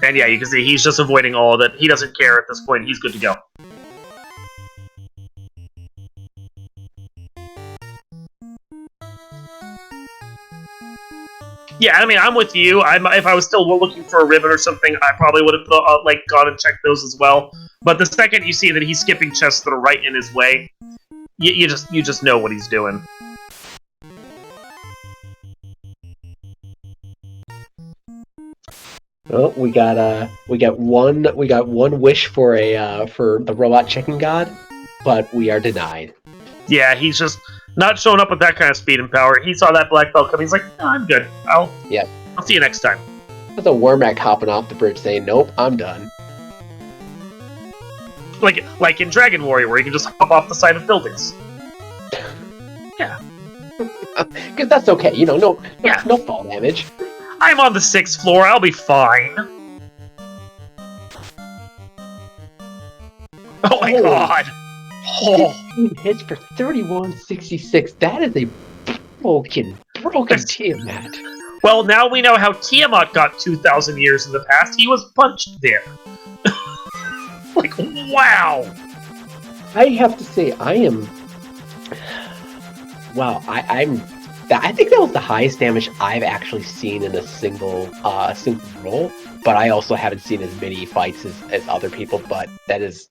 And yeah, you can see he's just avoiding all of it. He doesn't care at this point. He's good to go. Yeah, I mean, I'm with you. If I was still looking for a ribbon or something, I probably would have gone and checked those as well. But the second you see that he's skipping chests that are right in his way, you just know what he's doing. Oh, we got one wish for the robot chicken god, but we are denied. Yeah, he's just not showing up with that kind of speed and power. He saw that black belt coming. He's like, no, I'm good. I'll see you next time. That's a Wormack hopping off the bridge saying, nope, I'm done. Like in Dragon Warrior, where you can just hop off the side of buildings. Yeah. Because that's okay, no fall damage. I'm on the 6th floor, I'll be fine. Oh my god! 15 hits for 3166. That is a broken Tiamat. Well, now we know how Tiamat got 2,000 years in the past. He was punched there. Like, wow! I have to say, I am... Wow, I think that was the highest damage I've actually seen in a single roll, but I also haven't seen as many fights as other people, but that was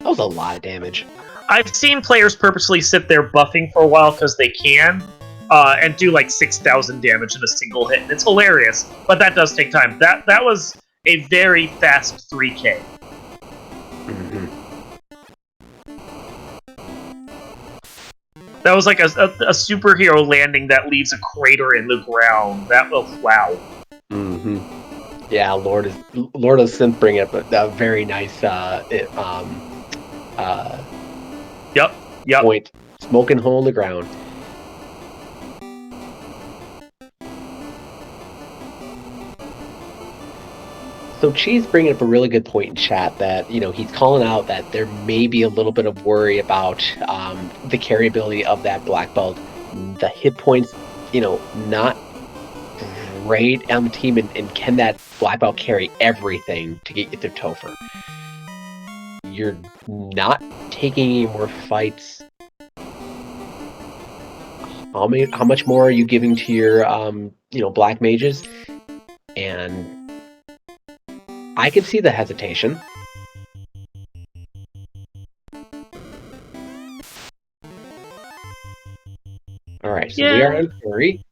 a lot of damage. I've seen players purposely sit there buffing for a while because they can, and do like 6,000 damage in a single hit. It's hilarious, but that does take time. That was a very fast 3K. Mm-hmm. That was like a superhero landing that leaves a crater in the ground. That was wow. Mm-hmm. Yeah, Lord of Synth bringing up a very nice Yep. point. Smoking hole in the ground. So Cheese bringing up a really good point in chat that, he's calling out that there may be a little bit of worry about the carryability of that black belt. The hit points, not great on the team, and can that black belt carry everything to get you through Topher? You're not taking any more fights. How much more are you giving to your black mages? And I can see the hesitation. Alright, so we are in Fury.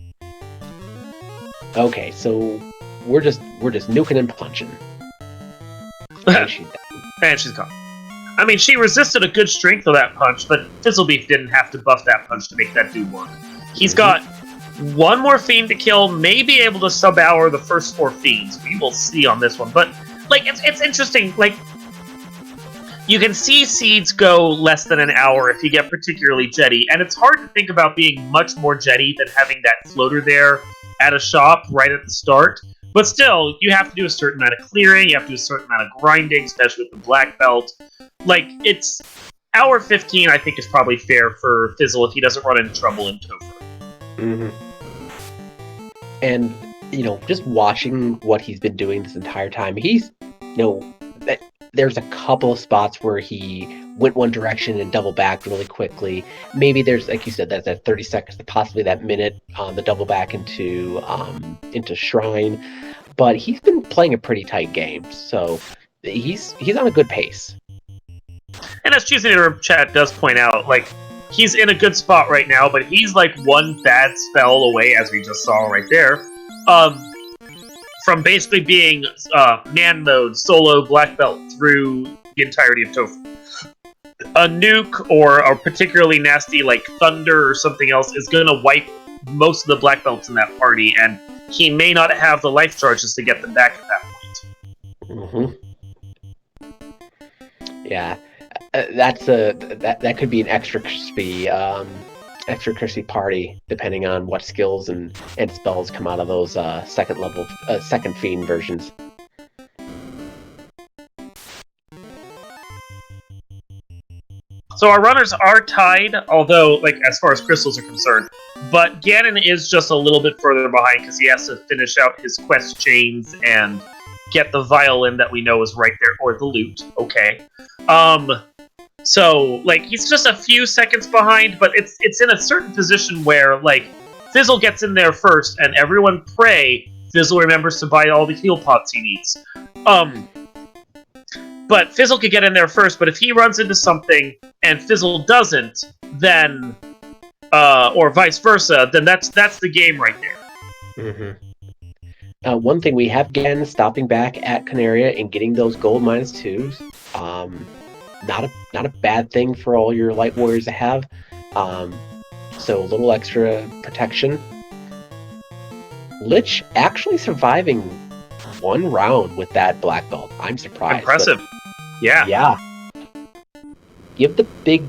Okay, so we're just nuking and punching. And she's gone. I mean, she resisted a good strength of that punch, but Fizzlebeef didn't have to buff that punch to make that dude work. He's got one more fiend to kill, may be able to sub-hour the first 4 fiends. We will see on this one, but it's interesting. You can see seeds go less than an hour if you get particularly jetty, and it's hard to think about being much more jetty than having that floater there at a shop right at the start. But still, you have to do a certain amount of clearing, you have to do a certain amount of grinding, especially with the black belt. It's hour 15, I think, is probably fair for Fizzle if he doesn't run into trouble in Topher. Mm-hmm. And, just watching what he's been doing this entire time, he's, there's a couple of spots where he went one direction and double back really quickly. Maybe there's, like you said, that 30 seconds, possibly that minute on the double back into Shrine. But he's been playing a pretty tight game, so he's on a good pace. And as Choosing to Chat does point out, he's in a good spot right now, but he's one bad spell away, as we just saw right there, from basically being man mode, solo, black belt through the entirety of Topher. a nuke or a particularly nasty like thunder or something else is going to wipe most of the black belts in that party, and he may not have the life charges to get them back at that point. Yeah, that could be an extra crispy party depending on what skills and spells come out of those second fiend versions. So our runners are tied, although, like, as far as crystals are concerned. But Ganon is just a little bit further behind because he has to finish out his quest chains and get the violin that we know is right there, or the lute. Okay. So, like, he's just a few seconds behind, but it's in a certain position where, like, Fizzle gets in there first, and everyone pray Fizzle remembers to buy all the heal pots he needs. But Fizzle could get in there first, but if he runs into something and Fizzle doesn't, then, or vice versa, then that's the game right there. One thing we have again stopping back at Canaria and getting those gold -2s. Not a bad thing for all your light warriors to have. So a little extra protection. Lich actually surviving one round with that black belt. I'm surprised. Impressive. Yeah. Yeah. Give the big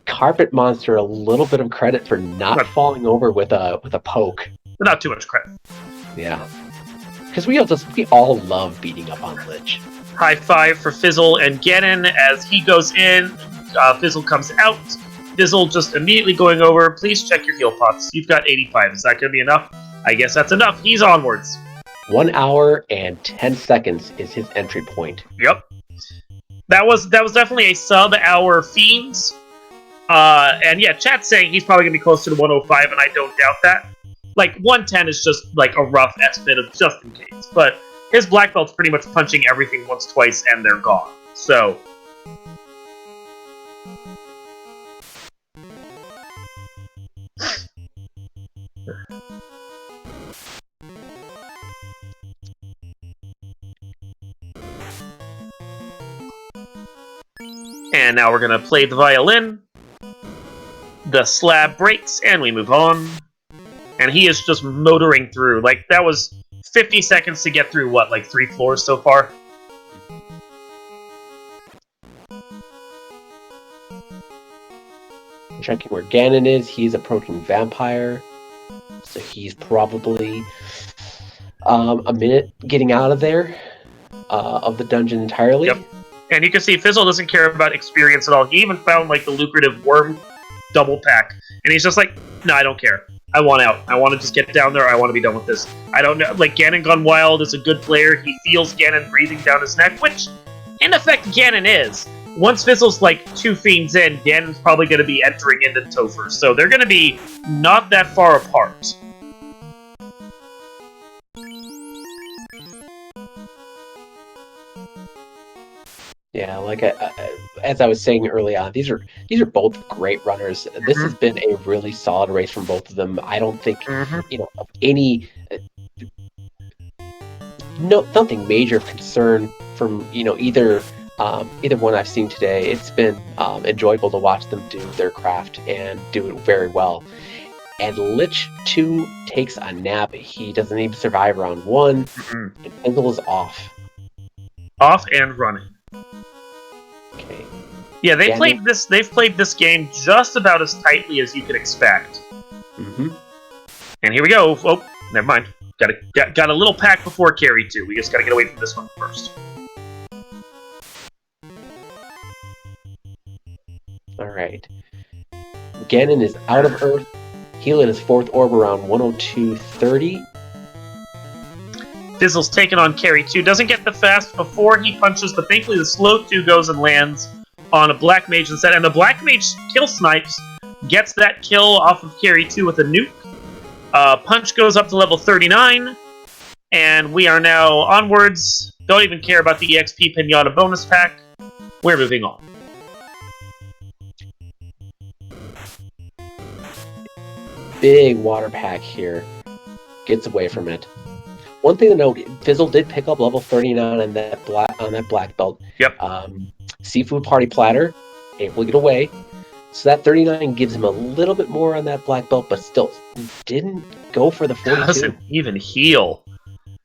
carpet monster a little bit of credit for not falling over with a poke. Not too much credit. Yeah. Because we all love beating up on Lich. High five for Fizzle and Ganon as he goes in. Fizzle comes out. Fizzle just immediately going over. Please check your heal pots. You've got 85. Is that going to be enough? I guess that's enough. He's onwards. 1 hour and 10 seconds is his entry point. Yep. That was definitely a sub-hour Fiends. And yeah, chat's saying he's probably going to be close to the 105, and I don't doubt that. Like, 110 is just like a rough estimate of just in case. But his black belt's pretty much punching everything once, twice, and they're gone. So... And now we're going to play the violin. The slab breaks, and we move on. And he is just motoring through. Like, that was 50 seconds to get through, what, like 3 floors so far? Checking where Ganon is, he's approaching Vampire. So he's probably a minute getting out of there, of the dungeon entirely. Yep. And you can see Fizzle doesn't care about experience at all. He even found, like, the lucrative worm double pack. And he's just like, no, I don't care. I want out. I want to just get down there. I want to be done with this. I don't know. Like, Ganongonewild is a good player. He feels Ganon breathing down his neck, which, in effect, Ganon is. Once Fizzle's, like, 2 fiends in, Ganon's probably going to be entering into Topher. So they're going to be not that far apart. Yeah, like as I was saying early on, these are both great runners. This has been a really solid race from both of them. I don't think of any nothing major of concern from either one I've seen today. It's been enjoyable to watch them do their craft and do it very well. And Lich 2 takes a nap. He doesn't even survive round 1. And Fizzle is off. Off and running. Okay. Yeah, they've played this game just about as tightly as you could expect. And here we go. Oh, never mind. Got a little pack before carry 2. We just gotta get away from this one first. Alright. Ganon is out of Earth. Heal in his 4th orb around 102.30. Fizzle's taken on carry 2. Doesn't get the fast before he punches, but thankfully the slow 2 goes and lands on a black mage instead. And the black mage kill snipes, gets that kill off of carry 2 with a nuke. Punch goes up to level 39. And we are now onwards. Don't even care about the EXP Pinata bonus pack. We're moving on. Big water pack here. Gets away from it. One thing to note, Fizzle did pick up level 39 on that black belt. Yep. Seafood party platter. able to get away. So that 39 gives him a little bit more on that black belt, but still didn't go for the 42. Doesn't even heal.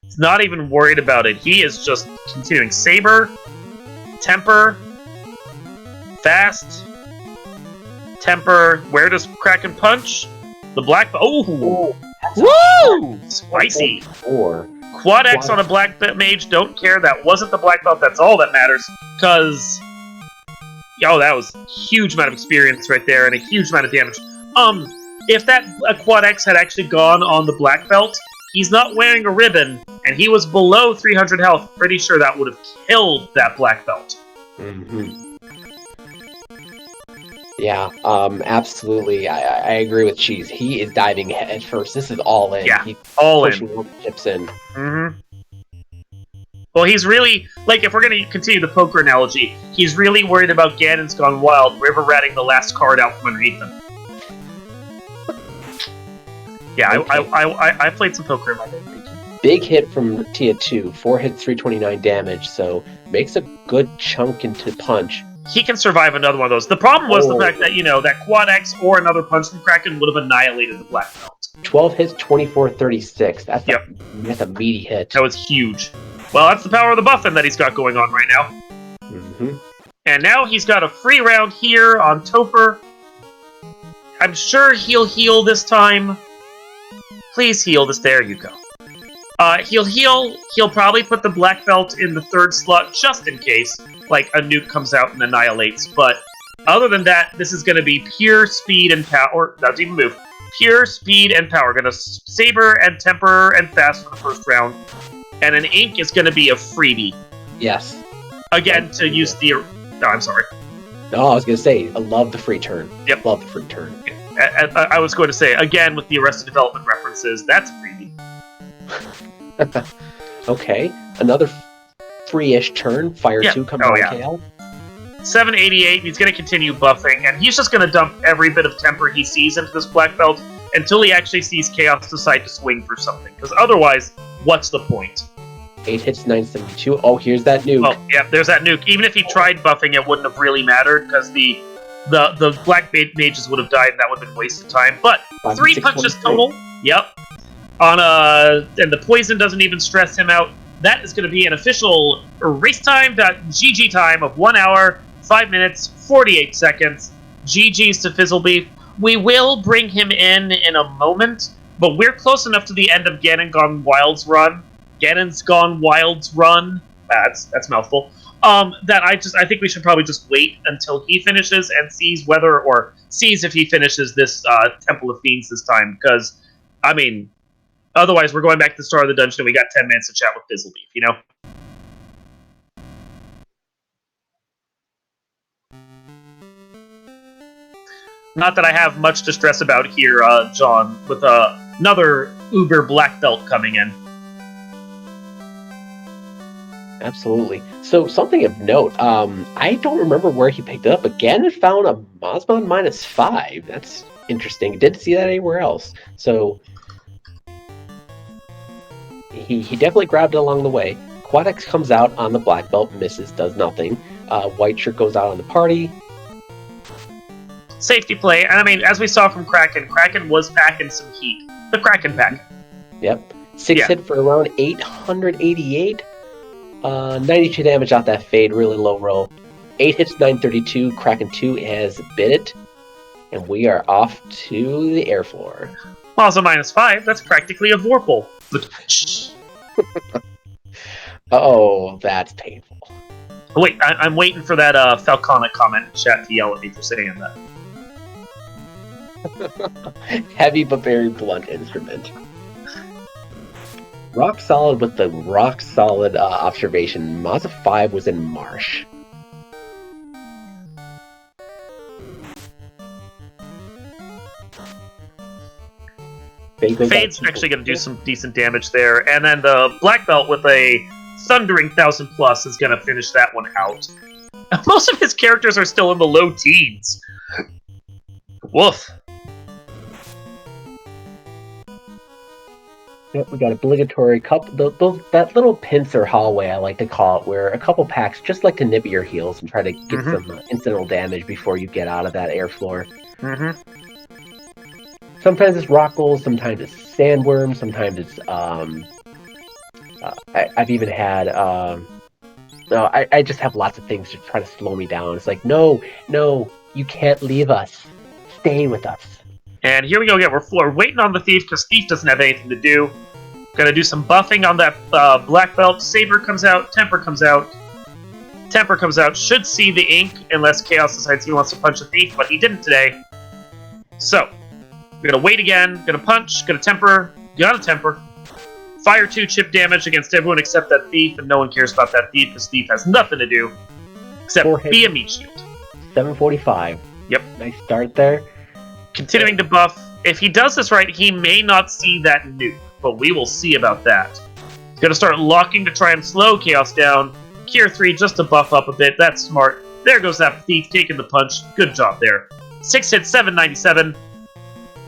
He's not even worried about it. He is just continuing. Saber, temper, fast, temper. Where does Kraken punch? The black belt. Oh, woo! Spicy. 4. Quad X on a black belt mage. Don't care. That wasn't the black belt. That's all that matters. Because, that was a huge amount of experience right there and a huge amount of damage. If that Quad X had actually gone on the black belt, he's not wearing a ribbon, and he was below 300 health. Pretty sure that would have killed that black belt. Mm-hmm. Yeah, absolutely. I agree with Cheese. He is diving head first. This is all in. Yeah, He's all pushing in. all the chips in. Mm-hmm. Well, he's really, if we're going to continue the poker analogy, he's really worried about Ganon's Gone Wild, river ratting the last card out from underneath him. Yeah, okay. I played some poker in my day. Big hit from Tia 2. 4 hits, 329 damage, so makes a good chunk into punch. He can survive another one of those. The problem was the fact that, that Quad X or another punch from Kraken would have annihilated the black belt. 12 hits, 24-36. That's a meaty hit. That was huge. Well, that's the power of the buffing that he's got going on right now. Mm-hmm. And now he's got a free round here on Topher. I'm sure he'll heal this time. Please heal this. There you go. He'll heal. He'll probably put the black belt in the third slot just in case, like a nuke comes out and annihilates. But other than that, this is going to be pure speed and power. Doesn't even move. Pure speed and power. Going to saber and temper and fast for the first round. And an ink is going to be a freebie. Yes. Again, to use the... No, I'm sorry. No, I was going to say, I love the free turn. Yep. Love the free turn. I was going to say, again, with the Arrested Development references, that's freebie. Okay. Another free-ish turn. Fire 2 comes on KL. 788, he's going to continue buffing, and he's just going to dump every bit of temper he sees into this black belt until he actually sees Chaos decide to swing for something. Because otherwise, what's the point? 8 hits, 972. Oh, here's that nuke. Oh, yeah, there's that nuke. Even if he tried buffing, it wouldn't have really mattered, because the black mages would have died, and that would have been wasted time. But 3 punches total. Yep. And the poison doesn't even stress him out. That is going to be an official racetime.gg time of 1 hour, 5 minutes, 48 seconds. GG's to Fizzlebeef. We will bring him in a moment, but we're close enough to the end of Ganon's Gone Wild's run. That's a mouthful. That I think we should probably just wait until he finishes and sees if he finishes this Temple of Fiends this time. Because, otherwise we're going back to the start of the dungeon and we got 10 minutes to chat with Fizzlebeef, Not that I have much to stress about here, John, with another Uber black belt coming in. Absolutely. So, something of note, I don't remember where he picked it up, but Ganon found a Mosmon -5. That's interesting. Didn't see that anywhere else. So, he definitely grabbed it along the way. Quad X comes out on the black belt, misses, does nothing. White shirt goes out on the party. Safety play, and as we saw from Kraken was packing some heat. The Kraken pack. Yep. 6 hit for around 888. 92 damage off that fade, really low roll. 8 hits, 932. Kraken 2 has bit it. And we are off to the air floor. Also -5, that's practically a Vorpal. Oh, that's painful. Wait, I'm waiting for that Falconic comment in chat to yell at me for saying that. Heavy but very blunt instrument. Rock solid with the rock solid observation. Mazda 5 was in Marsh. Fade's actually going to do some decent damage there, and then the black belt with a thundering 1000+ is going to finish that one out. Most of his characters are still in the low teens. Woof. Yep, we got obligatory couple that little pincer hallway I like to call it, where a couple packs just like to nib at your heels and try to get some incidental damage before you get out of that air floor. Sometimes it's rockles, sometimes it's sandworms, sometimes it's I've even had I just have lots of things to try to slow me down. It's like no, you can't leave us. Stay with us. And here we go again. We're waiting on the Thief because Thief doesn't have anything to do. Gonna do some buffing on that black belt. Saber comes out. Temper comes out. Temper comes out. Should see the ink unless Chaos decides he wants to punch the Thief, but he didn't today. So, we're gonna wait again. Gonna punch. Gonna temper. Gotta temper. Fire 2 chip damage against everyone except that Thief, and no one cares about that Thief because Thief has nothing to do except be a meat shield. 745. Yep. Nice start there. Continuing to buff. If he does this right, he may not see that nuke, but we will see about that. He's going to start locking to try and slow Chaos down. Cure 3 just to buff up a bit. That's smart. There goes that Thief taking the punch. Good job there. 6 hits, 797.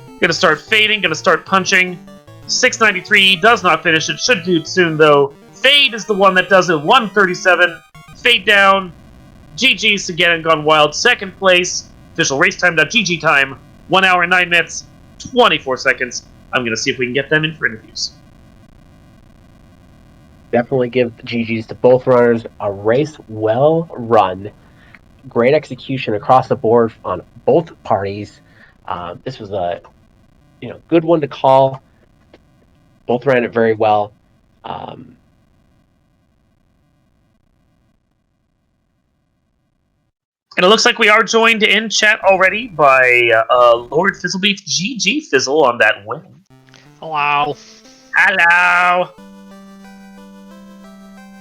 Going to start fading. Going to start punching. 693 does not finish it. Should do it soon, though. Fade is the one that does it. 137. Fade down. GG's to ganonsgonewild. Second place. Official race time.gg time. 1 hour, 9 minutes, 24 seconds. I'm going to see if we can get them in for interviews. Definitely give the GGs to both runners. A race well run. Great execution across the board on both parties. This was a good one to call. Both ran it very well. And it looks like we are joined in chat already by LordFizzlebeef. GG Fizzle on that win. Hello. Hello.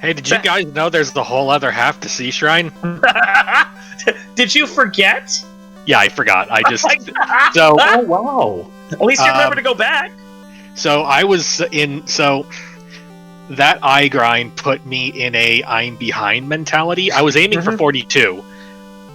Hey, did you guys know there's the whole other half to Sea Shrine? Did you forget? Yeah, I forgot. I just... So... Oh, wow. At least you remember to go back. So I was in... So... That eye grind put me in a I'm behind mentality. I was aiming for 42.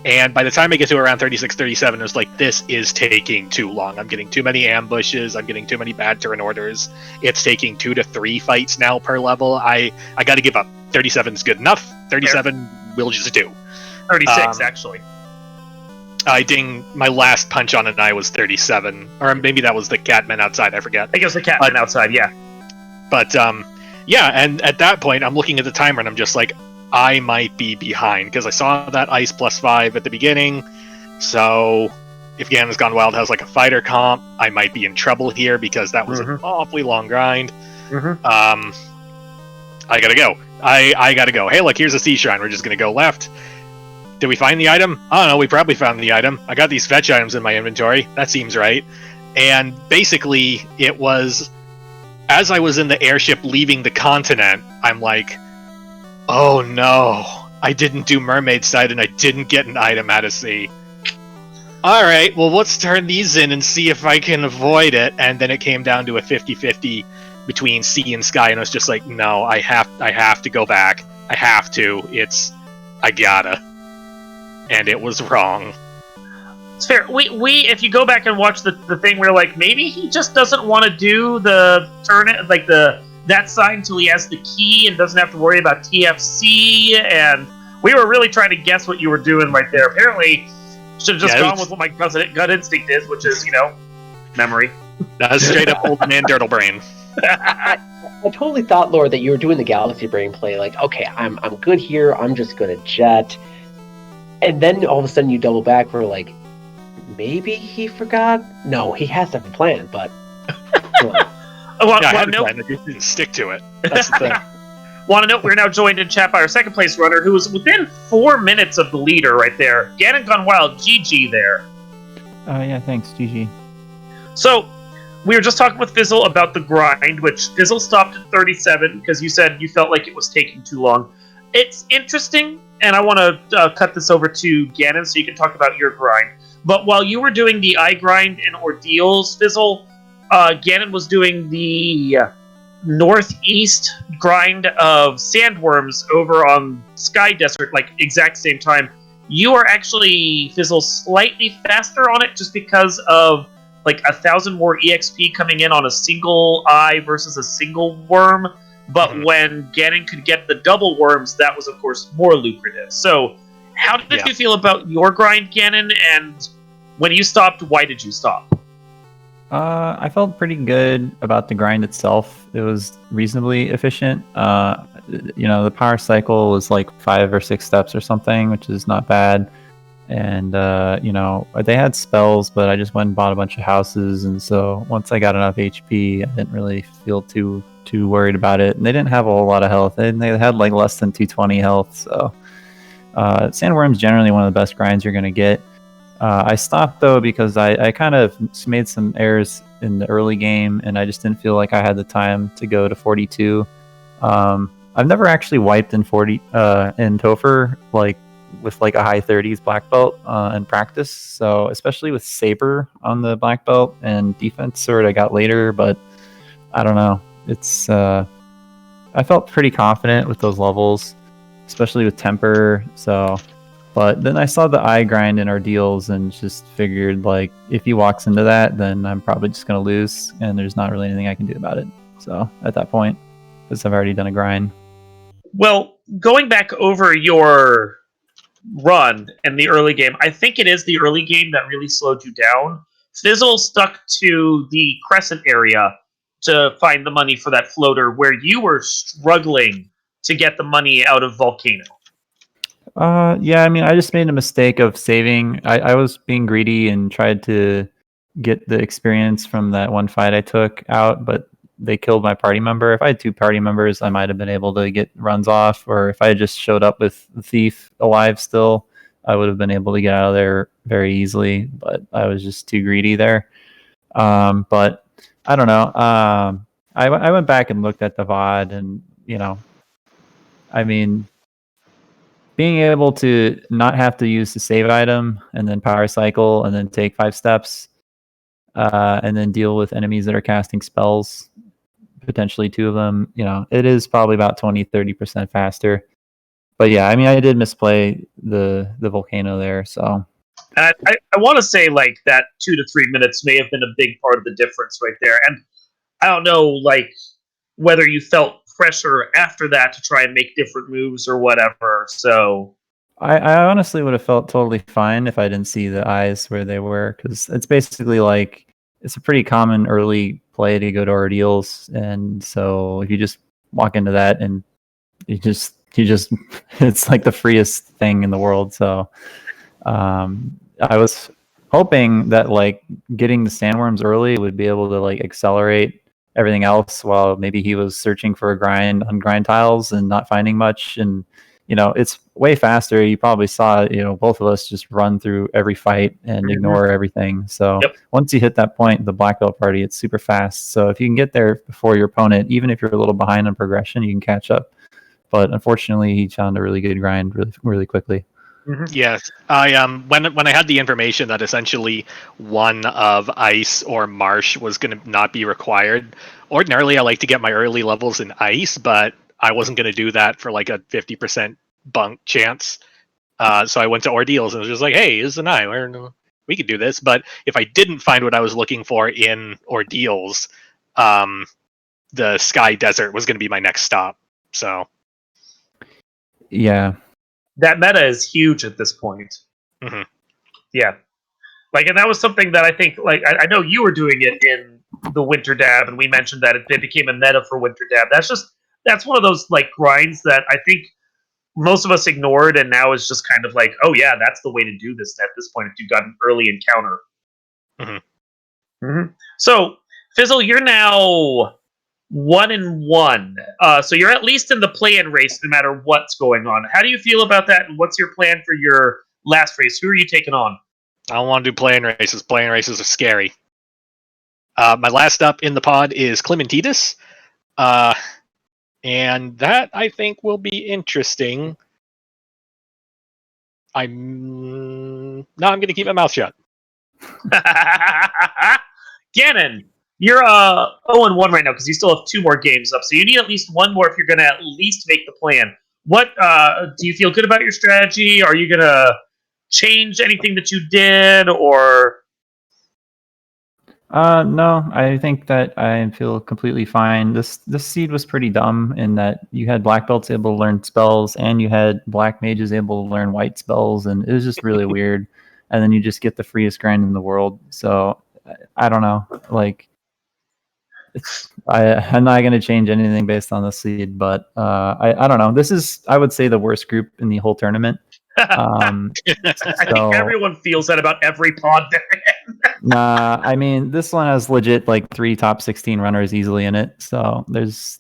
And by the time I get to around 36, 37, it was like, this is taking too long. I'm getting too many ambushes. I'm getting too many bad turn orders. It's taking 2 to 3 fights now per level. I got to give up. 37 is good enough. 37 will just do. 36, actually. I ding my last punch on an eye was 37. Or maybe that was the Catman outside. I forget. I guess the Catman outside, yeah. But, yeah, and at that point, I'm looking at the timer and I'm just like, I might be behind, because I saw that Ice +5 at the beginning, so if ganonsgonewild has like a fighter comp, I might be in trouble here, because that was an awfully long grind. I gotta go. I gotta go. Hey, look, here's a Sea Shrine. We're just gonna go left. Did we find the item? I don't know, we probably found the item. I got these fetch items in my inventory. That seems right. And basically, it was, as I was in the airship leaving the continent, I'm like, oh no, I didn't do Mermaid Side and I didn't get an item out of sea. Alright, well let's turn these in and see if I can avoid it. And then it came down to a 50-50 between sea and sky, and I was just like, no, I have to go back. I have to. I gotta. And it was wrong. It's fair. We if you go back and watch the thing, we're like, maybe he just doesn't want to do the turn it, like that side until he has the key and doesn't have to worry about TFC, and we were really trying to guess what you were doing right there. Apparently, should have just gone with what my gut instinct is, which is, memory. That's straight up old man Dirtle Brain. I totally thought, Lord, that you were doing the Galaxy Brain play, like, okay, I'm good here, I'm just gonna jet. And then all of a sudden you double back, we're like, maybe he forgot? No, he has to have a plan, but... I didn't stick to it. That's the thing. Want to note, we're now joined in chat by our second place runner, who is within 4 minutes of the leader right there. ganonsgonewild, GG there. Yeah, thanks, GG. So, we were just talking with Fizzle about the grind, which Fizzle stopped at 37 because you said you felt like it was taking too long. It's interesting, and I want to cut this over to Ganon so you can talk about your grind. But while you were doing the eye grind and ordeals, Fizzle, Ganon was doing the northeast grind of sandworms over on Sky Desert, like exact same time. You are actually, Fizzle, slightly faster on it just because of like 1,000 more EXP coming in on a single eye versus a single worm. But when Ganon could get the double worms, that was, of course, more lucrative. So, how did you feel about your grind, Ganon? And when you stopped, why did you stop? I felt pretty good about the grind itself. It was reasonably efficient. The power cycle was like 5 or 6 steps or something, which is not bad. And they had spells, but I just went and bought a bunch of houses, and so once I got enough HP, I didn't really feel too worried about it. And they didn't have a whole lot of health. They had like less than 220 health. So Sandworm's generally one of the best grinds you're gonna get. I stopped though because I kind of made some errors in the early game, and I just didn't feel like I had the time to go to 42. I've never actually wiped in 40 in Topher with like a high 30s black belt in practice. So especially with Saber on the black belt and defense sword I got later, but I don't know. It's I felt pretty confident with those levels, especially with temper. So, but then I saw the eye grind in Ordeals and just figured like if he walks into that, then I'm probably just gonna lose, and there's not really anything I can do about it. So at that point, because I've already done a grind. Well, going back over your run in the early game, I think it is the early game that really slowed you down. Fizzle stuck to the Crescent area to find the money for that floater, where you were struggling to get the money out of Volcano. Yeah, I mean, I just made a mistake of saving. I was being greedy and tried to get the experience from that one fight I took out, but they killed my party member. If I had 2 party members, I might have been able to get runs off, or if I had just showed up with the thief alive still, I would have been able to get out of there very easily, but I was just too greedy there. But I don't know. I went back and looked at the VOD, and I mean, being able to not have to use the save item and then power cycle and then take 5 steps, and then deal with enemies that are casting spells, potentially 2 of them, it is probably about 20-30% faster. But yeah, I mean, I did misplay the volcano there, so. And I want to say like that 2 to 3 minutes may have been a big part of the difference right there. And I don't know like whether you felt pressure after that to try and make different moves or whatever. So I honestly would have felt totally fine if I didn't see the eyes where they were, because it's basically like it's a pretty common early play to go to Ordeals, and so if you just walk into that and you just it's like the freest thing in the world. So I was hoping that like getting the sandworms early would be able to like accelerate everything else while maybe he was searching for a grind on grind tiles and not finding much. And it's way faster. You probably saw both of us just run through every fight and ignore everything. So once you hit that point, the black belt party, it's super fast. So if you can get there before your opponent, even if you're a little behind on progression, you can catch up. But unfortunately, he found a really good grind really, really quickly. Yes, I when I had the information that essentially one of ice or marsh was going to not be required. Ordinarily, I like to get my early levels in ice, but I wasn't going to do that for like a 50% bunk chance. So I went to Ordeals and was just like, "Hey, this is an eye. We could do this." But if I didn't find what I was looking for in Ordeals, the Sky Desert was going to be my next stop. So yeah. That meta is huge at this point. Yeah. Like, and that was something that I think, like, I know you were doing it in the Winter Dab, and we mentioned that it became a meta for Winter Dab. That's one of those, like, grinds that I think most of us ignored, and now is just kind of like, oh yeah, that's the way to do this at this point if you've got an early encounter. So, Fizzle, you're now 1-1. So you're at least in the play-in race no matter what's going on. How do you feel about that, and what's your plan for your last race? Who are you taking on? I don't want to do play-in races. Play-in races are scary. My last up in the pod is Clementitis. And that, I think, will be interesting. I'm going to keep my mouth shut. Ganon, you're 0-1 right now because you still have 2 more games up. So you need at least 1 more if you're going to at least make the plan. What do you feel good about your strategy? Are you going to change anything that you did, or? No, I think that I feel completely fine. This seed was pretty dumb in that you had black belts able to learn spells, and you had black mages able to learn white spells, and it was just really weird. And then you just get the freest grind in the world. So I don't know, like I'm not going to change anything based on the seed, but I don't know. This is, I would say, the worst group in the whole tournament. I think everyone feels that about every pod they're in. Nah, I mean, this one has legit like 3 top 16 runners easily in it. So this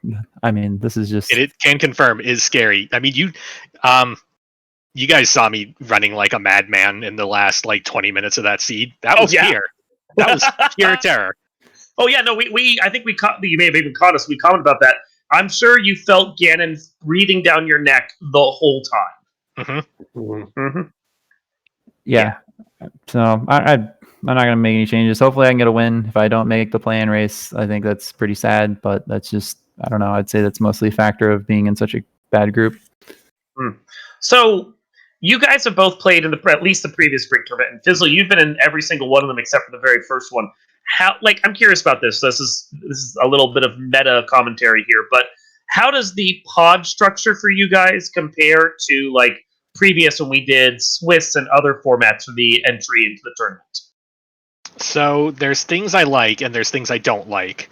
is just. It can confirm is scary. I mean, you guys saw me running like a madman in the last like 20 minutes of that seed. That was fear. That was pure terror. Oh yeah, no, I think we caught. You may have even caught us. We commented about that. I'm sure you felt Ganon breathing down your neck the whole time. Yeah. So I'm not gonna make any changes. Hopefully, I can get a win. If I don't make the play-in race, I think that's pretty sad. But that's just, I don't know. I'd say that's mostly a factor of being in such a bad group. So you guys have both played in at least the previous spring tournament, and Fizzle, you've been in every single one of them except for the very first one. How? Like, I'm curious about this. This is a little bit of meta commentary here, but how does the pod structure for you guys compare to like previous when we did Swiss and other formats for the entry into the tournament? So there's things I like and there's things I don't like.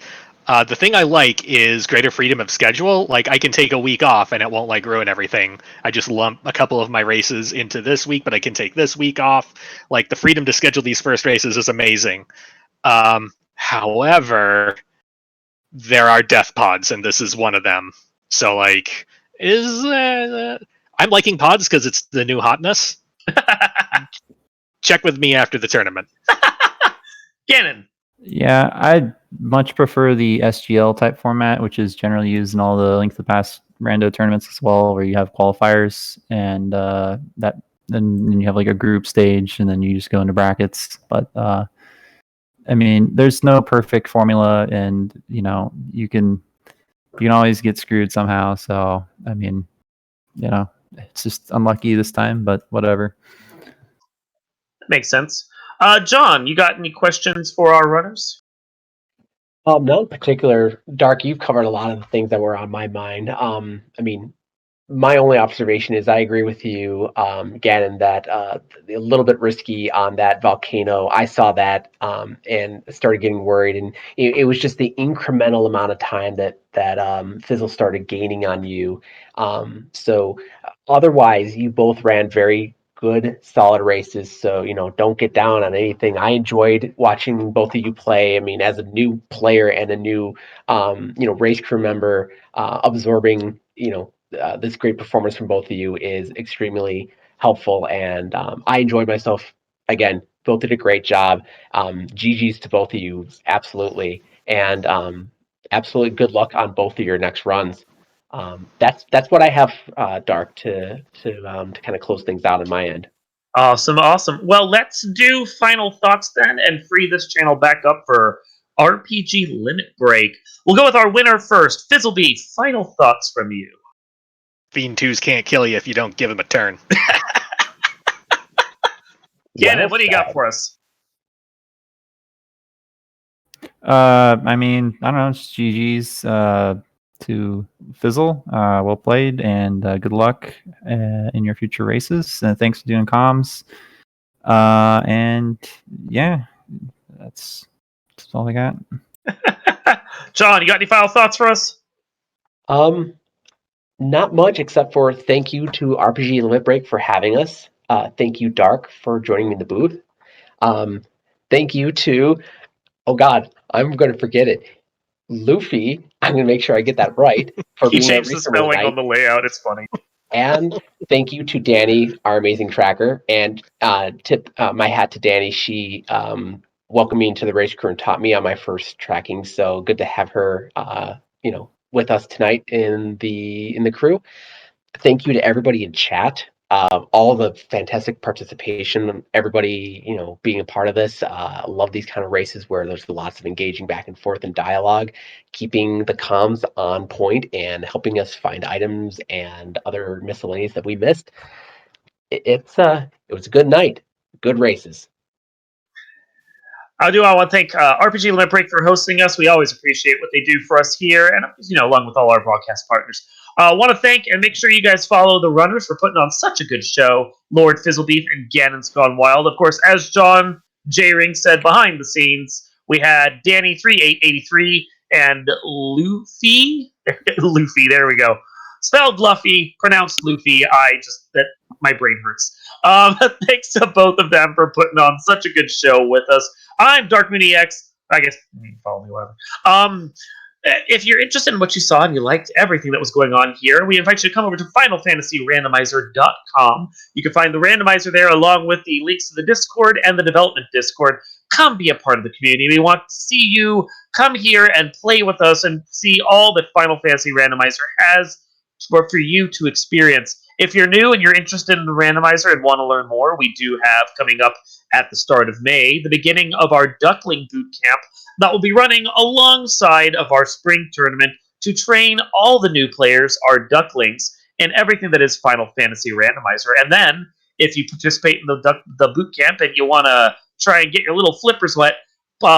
The thing I like is greater freedom of schedule. Like, I can take a week off and it won't like ruin everything. I just lump a couple of my races into this week, but I can take this week off. Like, the freedom to schedule these first races is amazing. However, there are death pods, and this is one of them. So, like, I'm liking pods because it's the new hotness. Check with me after the tournament. Ganon. Yeah, I'd much prefer the SGL type format, which is generally used in all the Link to the Past rando tournaments as well, where you have qualifiers and then you have like a group stage, and then you just go into brackets. But I mean, there's no perfect formula, and you can always get screwed somehow. So I mean, it's just unlucky this time, but whatever. Makes sense. John, you got any questions for our runners? No in particular. Dark, you've covered a lot of the things that were on my mind. I mean, my only observation is I agree with you, Gannon, that a little bit risky on that volcano. I saw that and started getting worried, and it was just the incremental amount of time that Fizzle started gaining on you. So otherwise, you both ran very good, solid races. So don't get down on anything. I enjoyed watching both of you play. I mean, as a new player and a new race crew member, absorbing this great performance from both of you is extremely helpful, and I enjoyed myself. Again, both did a great job. GG's to both of you, absolutely, and absolutely good luck on both of your next runs. That's what I have, Dark, to kind of close things out on my end. Awesome. Well, let's do final thoughts then and free this channel back up for RPG Limit Break. We'll go with our winner first. Fizzlebeef, final thoughts from you. Fiend 2s can't kill you if you don't give them a turn. Ganon, what do you got for us? I mean, I don't know. It's GG's to Fizzle. Well played, and good luck in your future races. And thanks for doing comms. And yeah, that's all I got. John, you got any final thoughts for us? Not much, except for thank you to RPG Limit Break for having us. Thank you, Dark, for joining me in the booth. Thank you to, oh God, I'm going to forget it. Luffy, I'm going to make sure I get that right. For He being changed the spelling on the layout. It's funny. And thank you to Danny, our amazing tracker. And tip my hat to Danny. She welcomed me into the race crew and taught me on my first tracking. So good to have her, with us tonight in the crew. Thank you to everybody in chat. All the fantastic participation, everybody, being a part of this. Love these kind of races where there's lots of engaging back and forth and dialogue, keeping the comms on point and helping us find items and other miscellaneous that we missed. It was a good night, good races. I want to thank RPG Limit Break for hosting us. We always appreciate what they do for us here, and along with all our broadcast partners. I want to thank and make sure you guys follow the runners for putting on such a good show. Lord Fizzlebeef and Ganon's Gone Wild. Of course, as John J. Ring said behind the scenes, we had Danny3883 and Luffy. Luffy, there we go. Spelled Luffy, pronounced Luffy. My brain hurts. Thanks to both of them for putting on such a good show with us. I'm Dark Mooney X. I guess you can follow me, whatever. If you're interested in what you saw and you liked everything that was going on here, we invite you to come over to FinalFantasyRandomizer.com. You can find the randomizer there along with the links to the Discord and the development Discord. Come be a part of the community. We want to see you come here and play with us and see all that Final Fantasy Randomizer has for you to experience. If you're new and you're interested in the randomizer and want to learn more, we do have coming up at the start of May the beginning of our Duckling Boot Camp that will be running alongside of our spring tournament to train all the new players, our Ducklings, in everything that is Final Fantasy Randomizer. And then, if you participate in the boot camp and you want to try and get your little flippers wet,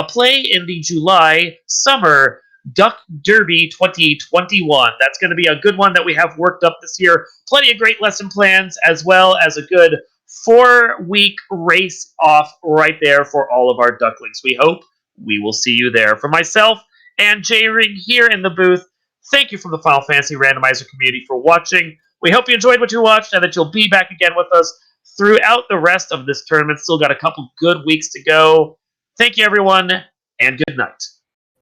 play in the July Summer Duck Derby 2021. That's going to be a good one that we have worked up this year. Plenty of great lesson plans, as well as a good 4-week race off right there for all of our ducklings. We hope we will see you there. For myself and J Ring here in the booth, thank you from the Final Fantasy Randomizer community for watching. We hope you enjoyed what you watched and that you'll be back again with us throughout the rest of this tournament. Still got a couple good weeks to go. Thank you, everyone, and good night.